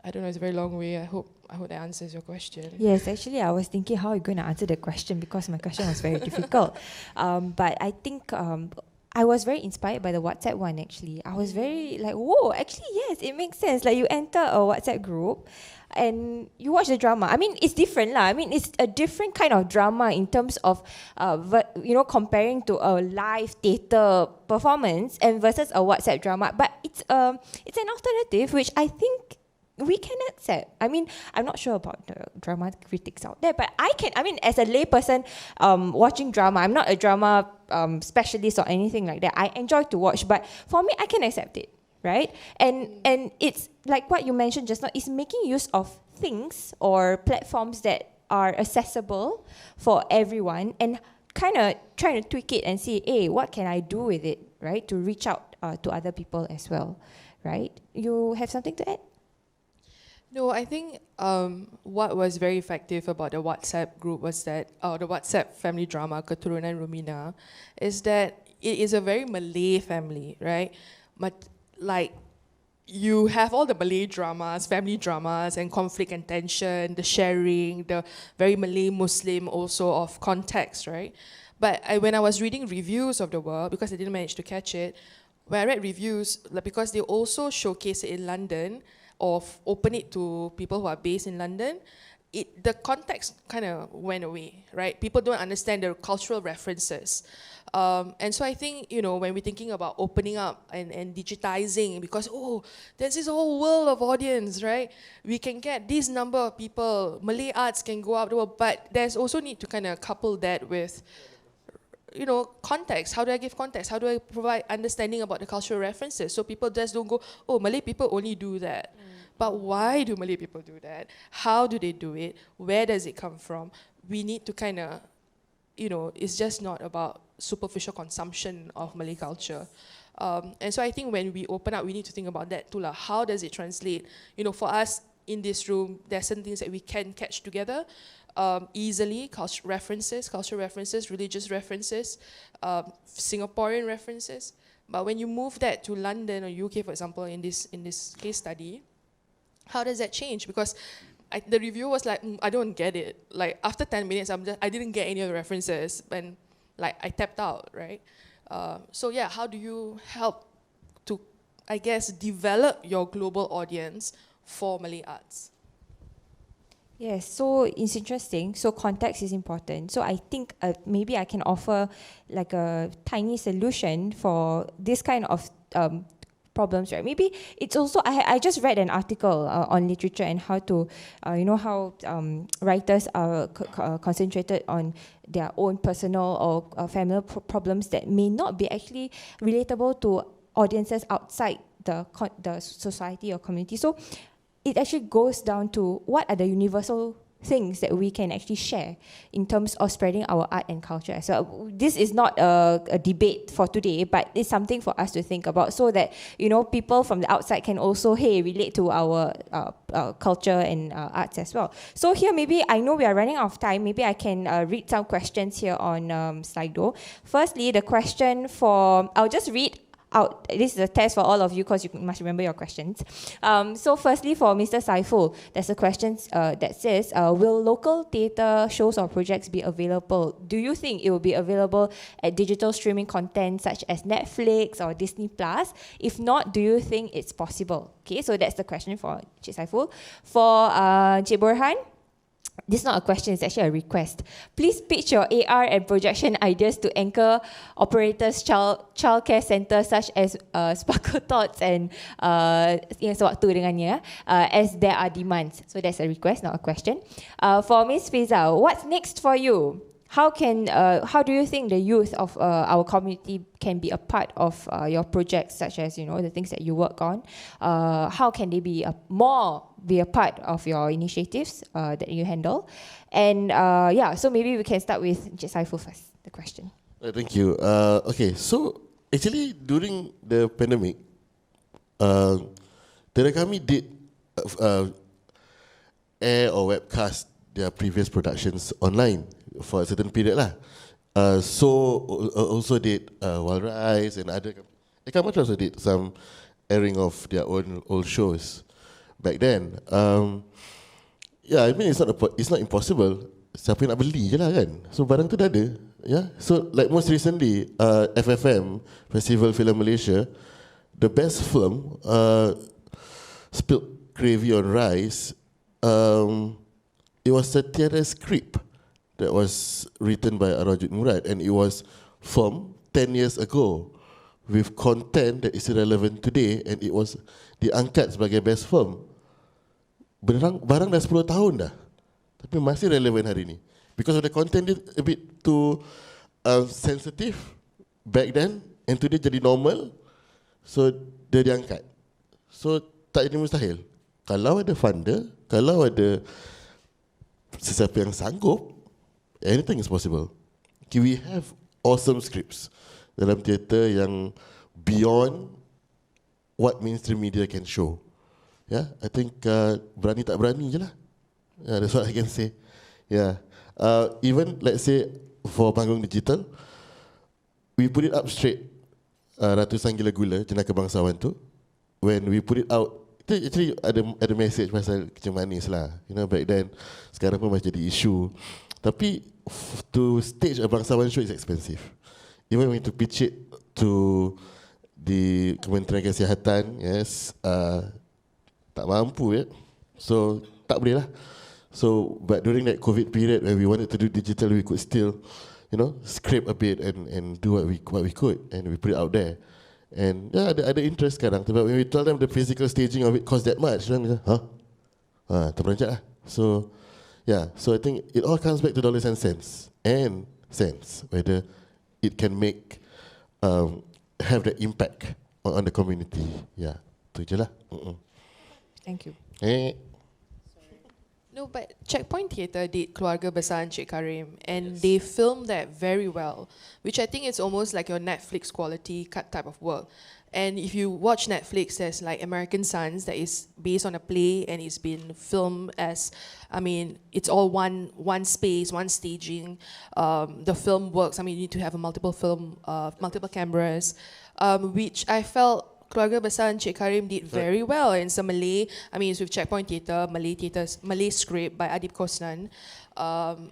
I don't know, it's a very long way. I hope that answers your question. Yes, actually I was thinking how you're going to answer the question, because my question was very difficult. But I think I was very inspired by the WhatsApp one actually. I was very like, whoa, actually yes, it makes sense. Like you enter a WhatsApp group and you watch the drama. I mean, it's different lah. I mean, it's a different kind of drama in terms of, you know, comparing to a live theatre performance and versus a WhatsApp drama. But it's an alternative which I think we can accept. I mean, I'm not sure about the drama critics out there, but I can. I mean, as a layperson watching drama, I'm not a drama specialist or anything like that. I enjoy to watch, but for me, I can accept it, right? And it's like what you mentioned just now, is making use of things or platforms that are accessible for everyone, and kind of trying to tweak it and see, hey, what can I do with it, right? To reach out to other people as well, right? You have something to add? No, I think what was very effective about the WhatsApp group was that, the WhatsApp family drama, Keturunan Rumina, is that it is a very Malay family, right? But like, you have all the Malay dramas, family dramas, and conflict and tension, the sharing, the very Malay Muslim also of context, right? But when I was reading reviews of the work, because I didn't manage to catch it, when I read reviews, because they also showcase it in London, or open it to people who are based in London, the context kind of went away, right? People don't understand the cultural references. And so I think, you know, when we're thinking about opening up and digitizing, because, there's this whole world of audience, right? We can get this number of people, Malay arts can go out the world, but there's also need to kind of couple that with, you know, context. How do I give context? How do I provide understanding about the cultural references? So people just don't go, Malay people only do that. But why do Malay people do that? How do they do it? Where does it come from? We need to kind of, you know, it's just not about superficial consumption of Malay culture. And so I think when we open up, we need to think about that too. How does it translate? You know, for us in this room, there are certain things that we can catch together easily, cultural references, religious references, Singaporean references. But when you move that to London or UK, for example, in this case study, how does that change? Because the review was like, I don't get it. Like after 10 minutes, I didn't get any of the references, and like I tapped out, right? So yeah, how do you help to, I guess, develop your global audience for Malay arts? Yes, so it's interesting. So context is important. So I think maybe I can offer like a tiny solution for this kind of problems, right? Maybe it's also, I just read an article on literature and how to, how writers are concentrated on their own personal or family problems that may not be actually relatable to audiences outside the society or community. So it actually goes down to what are the universal things that we can actually share in terms of spreading our art and culture. So this is not a debate for today, but it's something for us to think about so that, people from the outside can also, relate to our culture and arts as well. So here, maybe, I know we are running out of time, maybe I can read some questions here on Slido. Firstly, the question I'll just read out. This is a test for all of you because you must remember your questions. So firstly, for Mr. Saiful, there's a question that says, will local theatre shows or projects be available? Do you think it will be available at digital streaming content such as Netflix or Disney Plus? If not, do you think it's possible? Okay, so that's the question for Cik Saiful. For Cik Borhan, this is not a question, it's actually a request. Please pitch your AR and projection ideas to anchor operators childcare centres such as Sparkle Thoughts and Sewaktu dengannya as there are demands. So that's a request, not a question. For Ms. Fiza, what's next for you? How do you think the youth of our community can be a part of your projects, such as the things that you work on? How can they be a part of your initiatives that you handle? And so maybe we can start with Encik Saiful first. The question. Thank you. Okay, so actually during the pandemic, Tera kami did air or webcast their previous productions online for a certain period lah. So also did Warisan and other. Kami also did some airing of their own old shows back then. I mean it's not impossible. Siapa yang nak beli je lah kan. So barang tu dah ada. Yeah. So like most recently, FFM Festival Film Malaysia, the best film, Spilled Gravy on Rice. It was a theatre script that was written by Arwah Murad, and it was filmed 10 years ago with content that is relevant today, and it was diangkat sebagai best film. Barang dah 10 tahun dah, tapi masih relevant hari ni. Because of the content is a bit too sensitive back then, and today jadi normal, so dia diangkat. So tak jadi mustahil. Kalau ada funder, kalau ada sesiapa yang sanggup, anything is possible. We have awesome scripts dalam teater yang beyond what mainstream media can show. Yeah, I think berani tak berani je lah. Yeah, that's what I can say. Yeah, even let's say for panggung digital, we put it up straight. Ratusan Gila Gula, Jenaka Bangsawan tu, when we put it out, itu actually ada message pasal kecil manis lah. Back then, sekarang pun masih jadi isu. Tapi to stage a bangsawan show is expensive. Even when to pitch it to the Kementerian Kesihatan, yes, tak mampu ya. So tak boleh lah. So but during that COVID period when we wanted to do digital, we could still, scrape a bit and do what we could, and we put it out there. And ada interest sekarang. But when we tell them the physical staging of it cost that much, orang kata, terperanjat lah. So so I think it all comes back to dollars and cents, whether it can make have the impact on the community. Tu je lah. Thank you. No, but Checkpoint Theatre did Keluarga Besar Encik Karim, and they filmed that very well, which I think is almost like your Netflix quality cut type of work. And if you watch Netflix, there's like American Sons that is based on a play and it's been filmed as, it's all one space, one staging. The film works. You need to have multiple cameras, which I felt Keluarga Besar and Cik Karim did very well. And it's a Malay, I mean, it's with Checkpoint Theatre, Malay script by Adib Kosnan,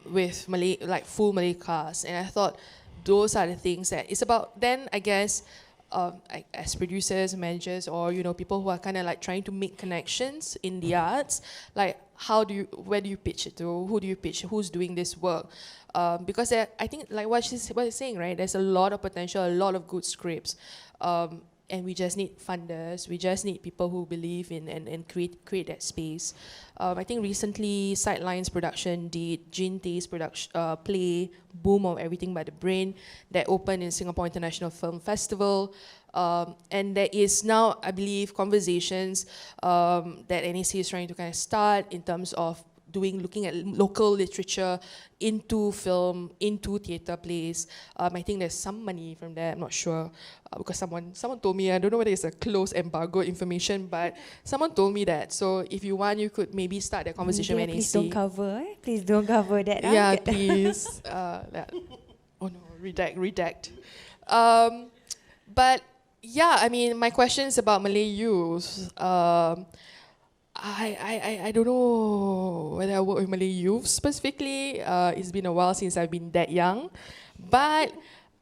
with Malay, like full Malay cast. And I thought those are the things that it's about. Then I guess, as producers, managers, or people who are kind of like trying to make connections in the arts, like where do you pitch it to? Who do you pitch? Who's doing this work? Because I think like what she's saying, right? There's a lot of potential, a lot of good scripts, and we just need funders. We just need people who believe in and create that space. I think recently Sidelines production did Jin Tae's production play Boom of Everything by the Brain that opened in Singapore International Film Festival. And there is now, I believe, conversations that NAC is trying to kind of start in terms of looking at local literature into film, into theatre plays. I think there's some money from there, I'm not sure, because someone told me, I don't know whether it's a close embargo information, but someone told me that. So if you want, you could maybe start that conversation with NAC. Please don't cover, Please don't cover that. Yeah, please. Oh no, redact. But yeah, I mean, my question is about Malay youth. I don't know whether I work with Malay youth specifically. It's been a while since I've been that young. But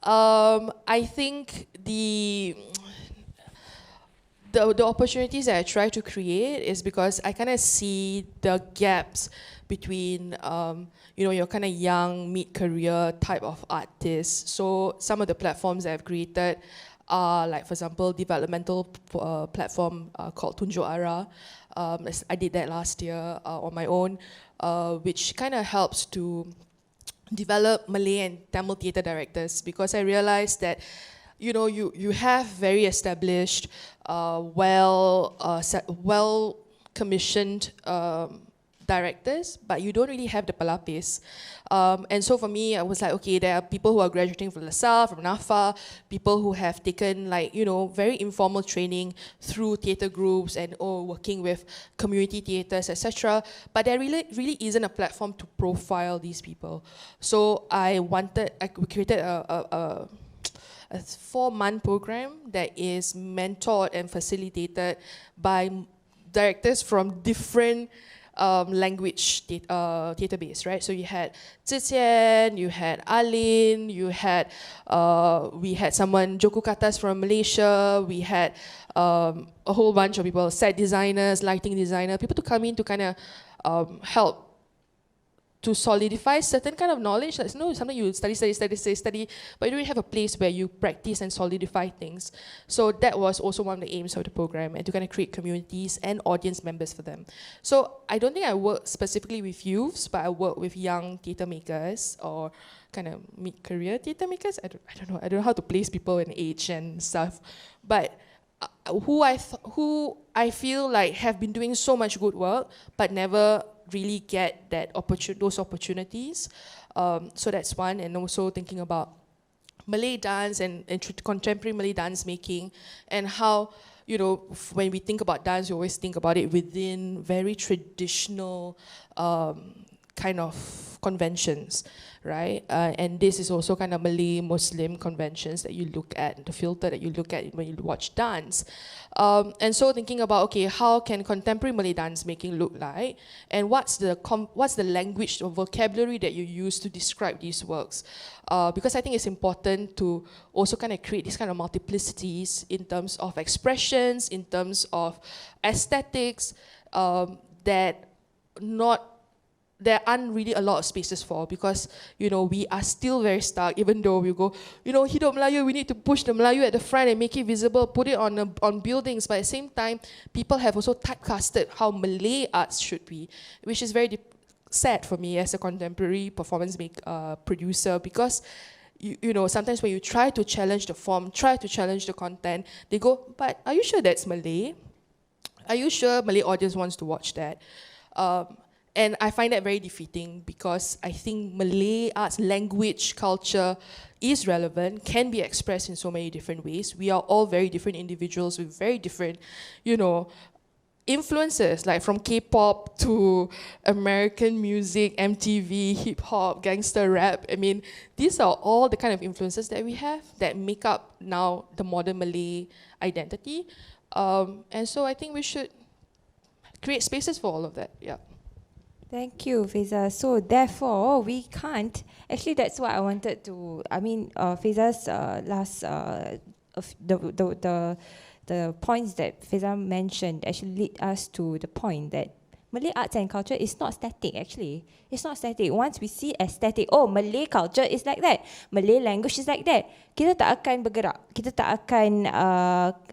I think the opportunities that I try to create is because I kind of see the gaps between your kind of young, mid-career type of artists. So some of the platforms that I've created are, like, for example, developmental platform called Tunjuk Arah. I did that last year on my own, which kind of helps to develop Malay and Tamil theatre directors, because I realized that you have very established, well commissioned directors, but you don't really have the pelapis. And so for me, I was like, okay, there are people who are graduating from LaSalle, from NAFA, people who have taken very informal training through theatre groups and working with community theatres, etc. But there really isn't a platform to profile these people. So I created a 4-month program that is mentored and facilitated by directors from different language theatre base, right? So you had Zitian, you had Alin, we had someone, Joko Katas from Malaysia, we had a whole bunch of people, set designers, lighting designer, people to come in to kind of help to solidify certain kind of knowledge. That's something you study, but you don't really have a place where you practice and solidify things. So that was also one of the aims of the program, and to kind of create communities and audience members for them. So I don't think I work specifically with youths, but I work with young theatre makers or kind of mid-career theatre makers. I don't know how to place people in age and stuff, but who I feel like have been doing so much good work, but never really get those opportunities. So that's one, and also thinking about Malay dance and contemporary Malay dance making, and how when we think about dance, we always think about it within very traditional kind of conventions, right? And this is also kind of Malay Muslim conventions that you look at, the filter that you look at when you watch dance. And so thinking about, okay, how can contemporary Malay dance making look like? And what's the language or vocabulary that you use to describe these works? Because I think it's important to also kind of create these kind of multiplicities in terms of expressions, in terms of aesthetics, there aren't really a lot of spaces for, because we are still very stuck, even though we go, Hidup Melayu, we need to push the Melayu at the front and make it visible, put it on buildings, but at the same time, people have also typecasted how Malay arts should be, which is very sad for me as a contemporary performance producer, because sometimes when you try to challenge the form, try to challenge the content, they go, but are you sure that's Malay? Are you sure Malay audience wants to watch that? And I find that very defeating, because I think Malay arts, language, culture is relevant, can be expressed in so many different ways. We are all very different individuals with very different, influences, like from K-pop to American music, MTV, hip-hop, gangster rap. I mean, these are all the kind of influences that we have that make up now the modern Malay identity. And so I think we should create spaces for all of that. Yeah. Thank you, Fiza. So therefore, we can't. Actually, that's what I wanted to. I mean, Fiza's last the points that Fiza mentioned actually lead us to the point that Malay arts and culture is not static. Actually, it's not static. Once we see as static, oh, Malay culture is like that, Malay language is like that, kita tak akan bergerak. Kita tak akan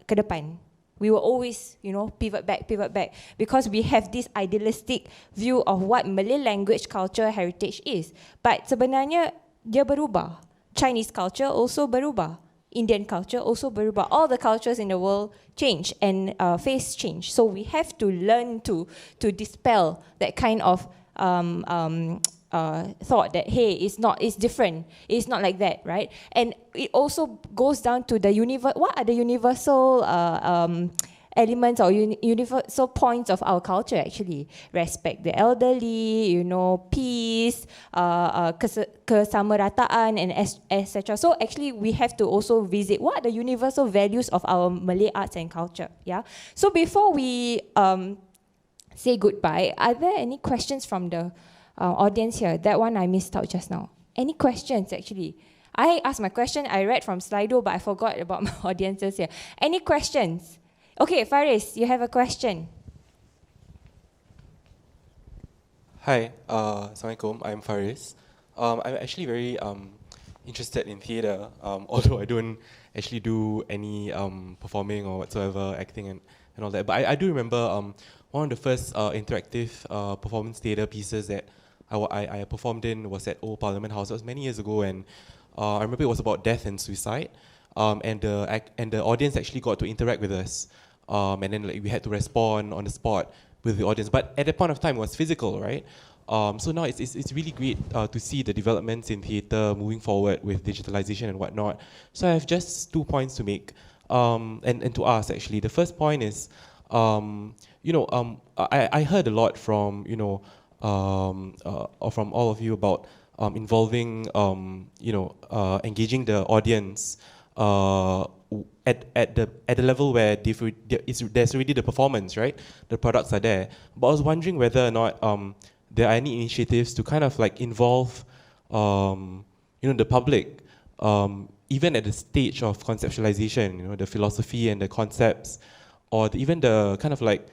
ke depan. We will always, pivot back, because we have this idealistic view of what Malay language, culture, heritage is. But sebenarnya dia berubah. Chinese culture also berubah. Indian culture also berubah. All the cultures in the world change and face change. So we have to learn to dispel that kind of thought that, hey, it's different. It's not like that, right? And it also goes down to what are the universal elements or universal points of our culture actually? Respect the elderly, peace, kesamarataan, and etc. So actually we have to also visit what are the universal values of our Malay arts and culture. Yeah. So before we say goodbye, are there any questions from the audience here? That one I missed out just now. Any questions actually? I asked my question, I read from Slido, but I forgot about my audiences here. Any questions? Okay, Faris, you have a question. Hi, Assalamualaikum, I'm Faris. I'm actually very interested in theatre, although I don't actually do any performing or whatsoever, acting and all that. But I do remember one of the first interactive performance theatre pieces that I performed in was at Old Parliament House. It was many years ago, and I remember it was about death and suicide, and the audience actually got to interact with us, and then we had to respond on the spot with the audience. But at that point of time, it was physical, right? So now it's really great to see the developments in theatre moving forward with digitalization and whatnot. So I have just 2 points to make, and to ask actually. The first point is, I heard a lot from from all of you about involving engaging the audience at the level where there's already the performance, right? The products are there. But I was wondering whether or not there are any initiatives to kind of like involve the public, even at the stage of conceptualization, the philosophy and the concepts, or even the kind of like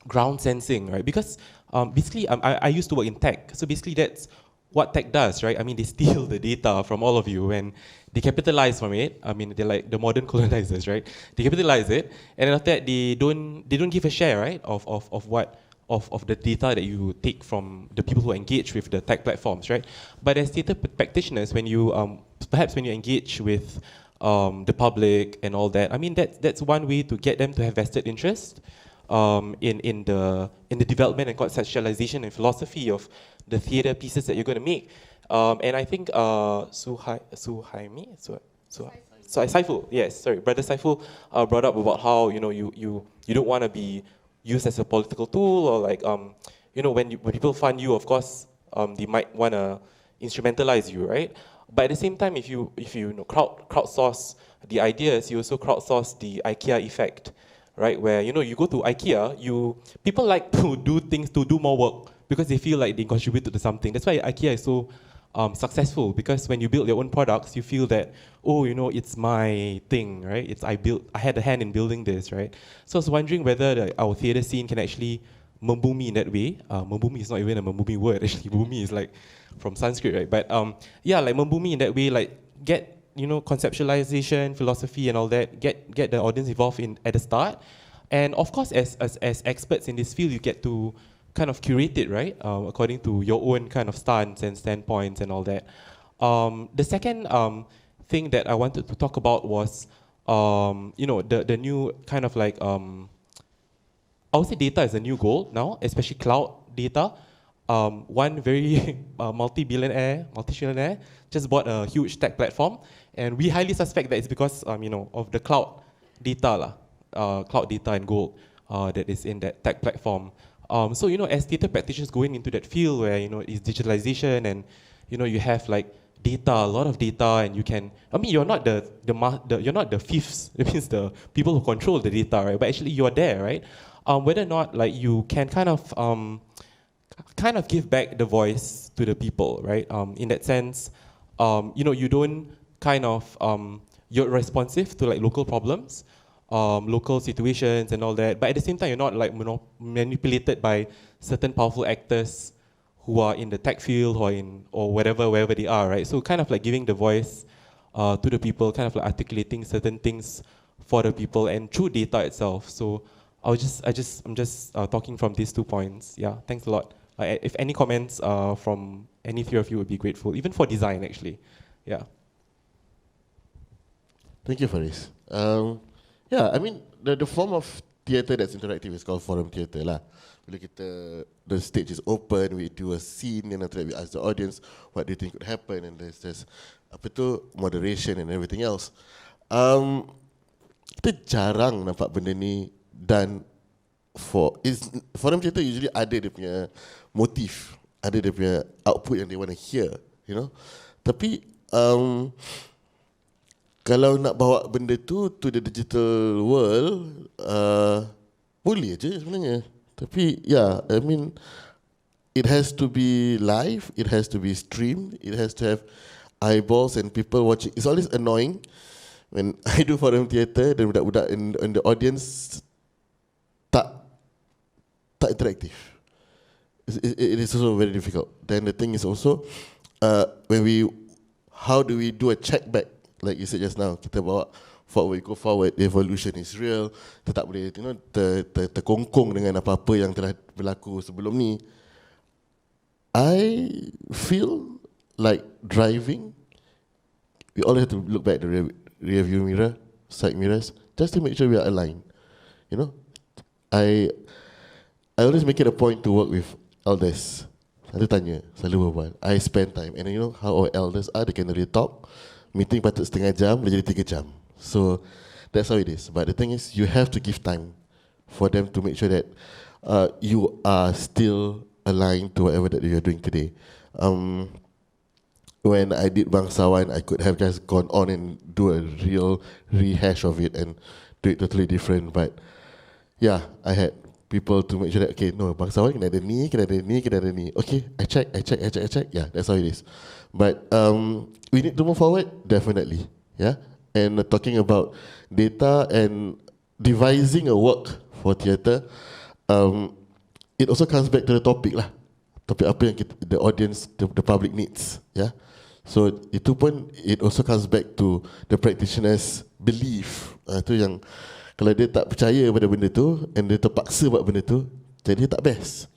ground sensing, right? Because basically I used to work in tech, so basically that's what tech does, right? I mean, they steal the data from all of you and they capitalize from it. I mean, they're like the modern colonizers, right? They capitalize it, and then after that they don't give a share, right, of the data that you take from the people who engage with the tech platforms, right? But as theatre practitioners, when you perhaps when you engage with the public and all that, I mean that's one way to get them to have vested interest in the development and conceptualization and philosophy of the theatre pieces that you're going to make. And I think Saiful, yes, sorry, Brother Saiful brought up about how you don't want to be used as a political tool, or like when people fund you, of course they might want to instrumentalize you, right? But at the same time, if you crowdsource the ideas, you also crowdsource the IKEA effect, right? Where you go to IKEA, people like to do things, to do more work because they feel like they contributed to something. That's why IKEA is so successful, because when you build your own products, you feel that, it's my thing, right? I had a hand in building this, right? So I was wondering whether our theatre scene can actually membumi in that way. Membumi is not even a membumi word, actually. Membumi is like from Sanskrit, right? But like membumi in that way, like get conceptualization, philosophy and all that, get the audience involved at the start. And of course, as experts in this field, you get to kind of curate it, right? According to your own kind of stance and standpoints and all that. The second thing that I wanted to talk about was, the new kind of like, I would say data is a new goal now, especially cloud data. One very multi-trillionaire just bought a huge tech platform, and we highly suspect that it's because of the cloud data and gold that is in that tech platform. So as theatre practitioners going into that field where it's digitalization and you have like data, a lot of data, and you can. I mean, you're not you're not the fifths. It means the people who control the data, right? But actually, you're there, right? Whether or not like you can kind of give back the voice to the people, right? In that sense, you don't kind of you're responsive to like local problems, local situations and all that. But at the same time, you're not like manipulated by certain powerful actors who are in the tech field or wherever they are, right? So kind of like giving the voice to the people, kind of like articulating certain things for the people and through data itself. So I'm just talking from these 2 points. Yeah, thanks a lot. If any comments from any three of you would be grateful, even for design actually. Yeah. Thank you, Faris. Yeah, I mean, the form of theatre that's interactive is called forum theatre lah. Bila the stage is open, we do a scene, and after that we ask the audience what they think could happen, and there's moderation and everything else. Kita jarang nampak benda ni done forum theatre usually ada dia punya motif, ada dia punya output yang they want to hear, you know. Tapi kalau nak bawa benda tu to the digital world, boleh je sebenarnya. Tapi yeah, I mean, it has to be live, it has to be streamed, it has to have eyeballs and people watching. It's always annoying when I do forum theatre dan budak-budak in the audience tak interactive. It is also very difficult. Then the thing is also how do we do a check back? Like you said just now, kita bawa forward, go forward, the evolution is real. Kita tak boleh terkongkong dengan apa-apa yang telah berlaku sebelum ni. I feel like driving, we always have to look back the rear view mirror, side mirrors, just to make sure we are aligned. You know, I always make it a point to work with elders. Selalu tanya, selalu berbual. I spend time, and you know how our elders are, they can really talk. Meeting patut setengah jam, boleh jadi 3 jam. So that's how it is. But the thing is, you have to give time for them to make sure that you are still aligned to whatever that you are doing today. When I did Bangsawan, I could have just gone on and do a real rehash of it and do it totally different. But yeah, I had people to make sure that, okay, no, Bangsawan kena ada ni, kena ada ni, kena ada ni. Okay, I check. Yeah, that's how it is. But we need to move forward, definitely. Yeah. And talking about data and devising a work for theatre, it also comes back to the topic lah. Topik apa yang the audience, the public needs. Yeah. So itu pun, it also comes back to the practitioner's belief. Itu yang kalau dia tak percaya pada benda tu and dia terpaksa buat benda tu, jadi tak best.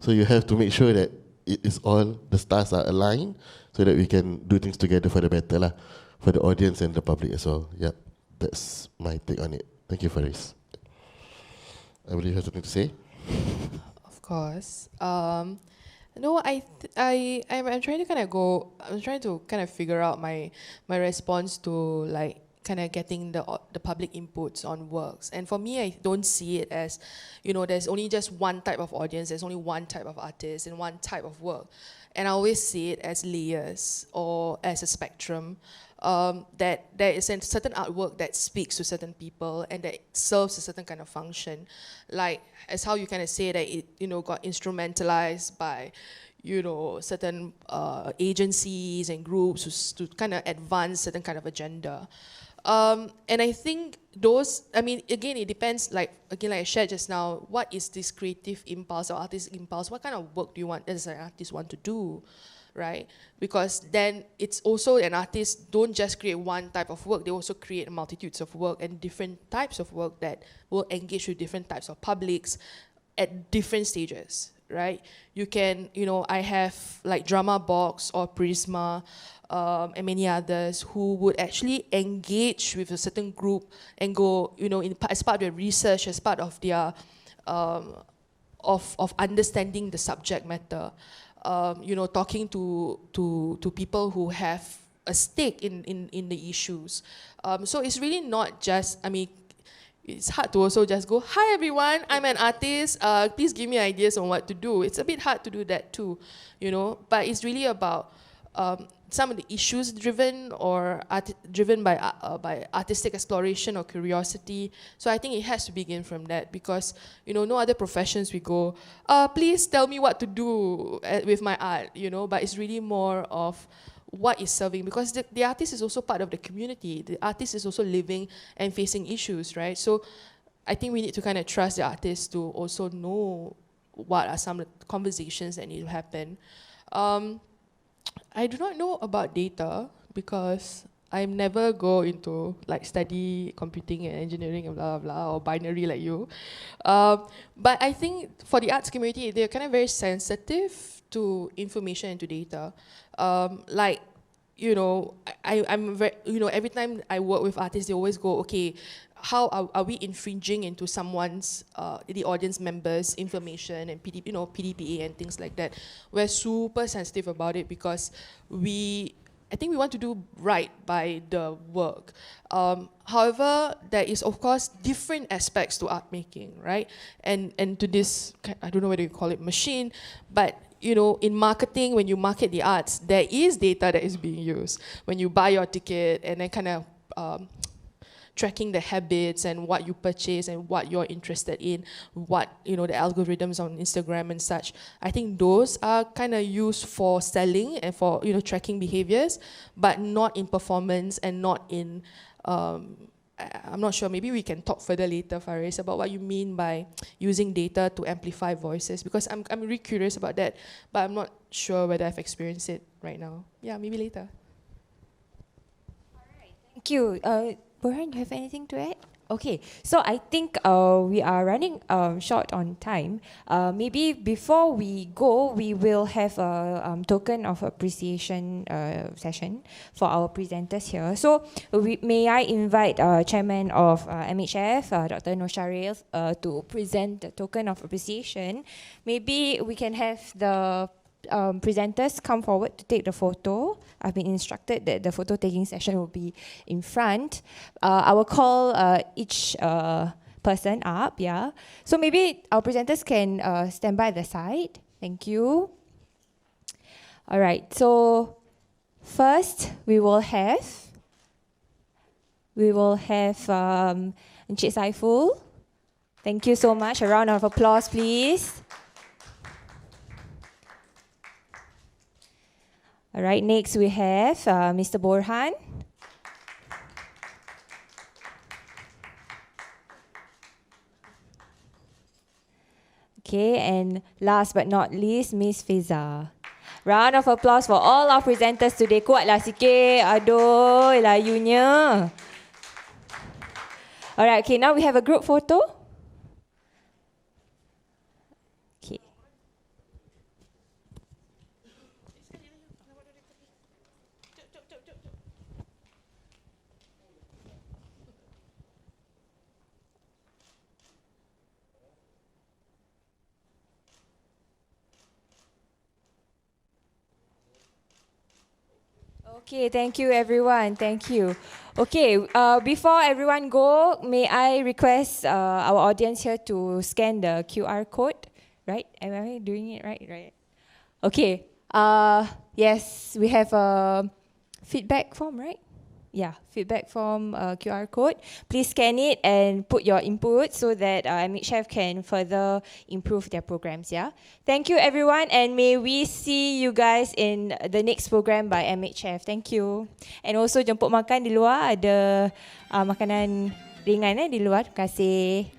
So you have to make sure that it is all, the stars are aligned so that we can do things together for the better lah, for the audience and the public as well. Yeah, that's my take on it. Thank you, Faris. I believe you have something to say. Of course. No, I'm trying to kind of figure out my response to like kind of getting the public inputs on works. And for me, I don't see it as, you know, there's only just one type of audience, there's only one type of artist and one type of work. And I always see it as layers or as a spectrum, that there is a certain artwork that speaks to certain people and that serves a certain kind of function. Like, as how you kind of say that it, you know, got instrumentalized by, you know, certain agencies and groups to kind of advance certain kind of agenda. And I think those, I mean, again, it depends, like I shared just now, what is this creative impulse or artistic impulse? What kind of work do you want as an artist want to do, right? Because then it's also, an artist don't just create one type of work, they also create multitudes of work and different types of work that will engage with different types of publics at different stages, right? You can, you know, I have like Drama Box or Prisma, and many others who would actually engage with a certain group and go, you know, as part of their research, as part of their, of understanding the subject matter, you know, talking to people who have a stake in the issues. So it's really not just, I mean, it's hard to also just go, hi everyone, I'm an artist, please give me ideas on what to do. It's a bit hard to do that too, you know, but it's really about some of the issues driven or driven by artistic exploration or curiosity. So I think it has to begin from that, because no other professions we go, please tell me what to do with my art, but it's really more of what is serving, because the artist is also part of the community. The artist is also living and facing issues, right? So I think we need to kind of trust the artist to also know what are some of the conversations that need to happen. I do not know about data because I never go into like study computing and engineering and blah, blah, blah, or binary like you. But I think for the arts community, they're kind of very sensitive to information and to data. I'm very, every time I work with artists, they always go, okay, how are we infringing into someone's, the audience members' information and PDPA and things like that. We're super sensitive about it because I think we want to do right by the work. However, there is of course different aspects to art making, right? And to this, I don't know whether you call it machine, but in marketing, when you market the arts, there is data that is being used. When you buy your ticket and then kind of tracking the habits and what you purchase and what you're interested in, what, the algorithms on Instagram and such. I think those are kind of used for selling and for, tracking behaviors, but not in performance and not in, I'm not sure, maybe we can talk further later, Faris, about what you mean by using data to amplify voices, because I'm really curious about that, but I'm not sure whether I've experienced it right now. Yeah, maybe later. Thank you. Burhan, do you have anything to add? Okay, so I think we are running short on time. Maybe before we go, we will have a token of appreciation session for our presenters here. So may I invite Chairman of MHF, Dr. Nosharil, to present the token of appreciation. Maybe we can have the presenters come forward to take the photo. I've been instructed that the photo taking session will be in front. I will call each person up, yeah. So maybe our presenters can stand by the side. Thank you. All right, so first we will have Encik Saiful. Thank you so much. A round of applause, please. All right, next we have Mr. Borhan. Okay, and last but not least, Miss Fiza. Round of applause for all our presenters today. Kuatlah sikit. Aduh, layunya. All right, okay, now we have a group photo. Okay. Okay, thank you everyone. Thank you. Okay, before everyone go, may I request our audience here to scan the QR code, right? Am I doing it right? Right. Okay. Yes, we have a feedback form, right? Yeah, feedback form QR code. Please scan it and put your input so that MHF can further improve their programs, yeah? Thank you everyone, and may we see you guys in the next program by MHF. Thank you. And also jemput makan di luar, ada makanan ringan di luar. Terima kasih.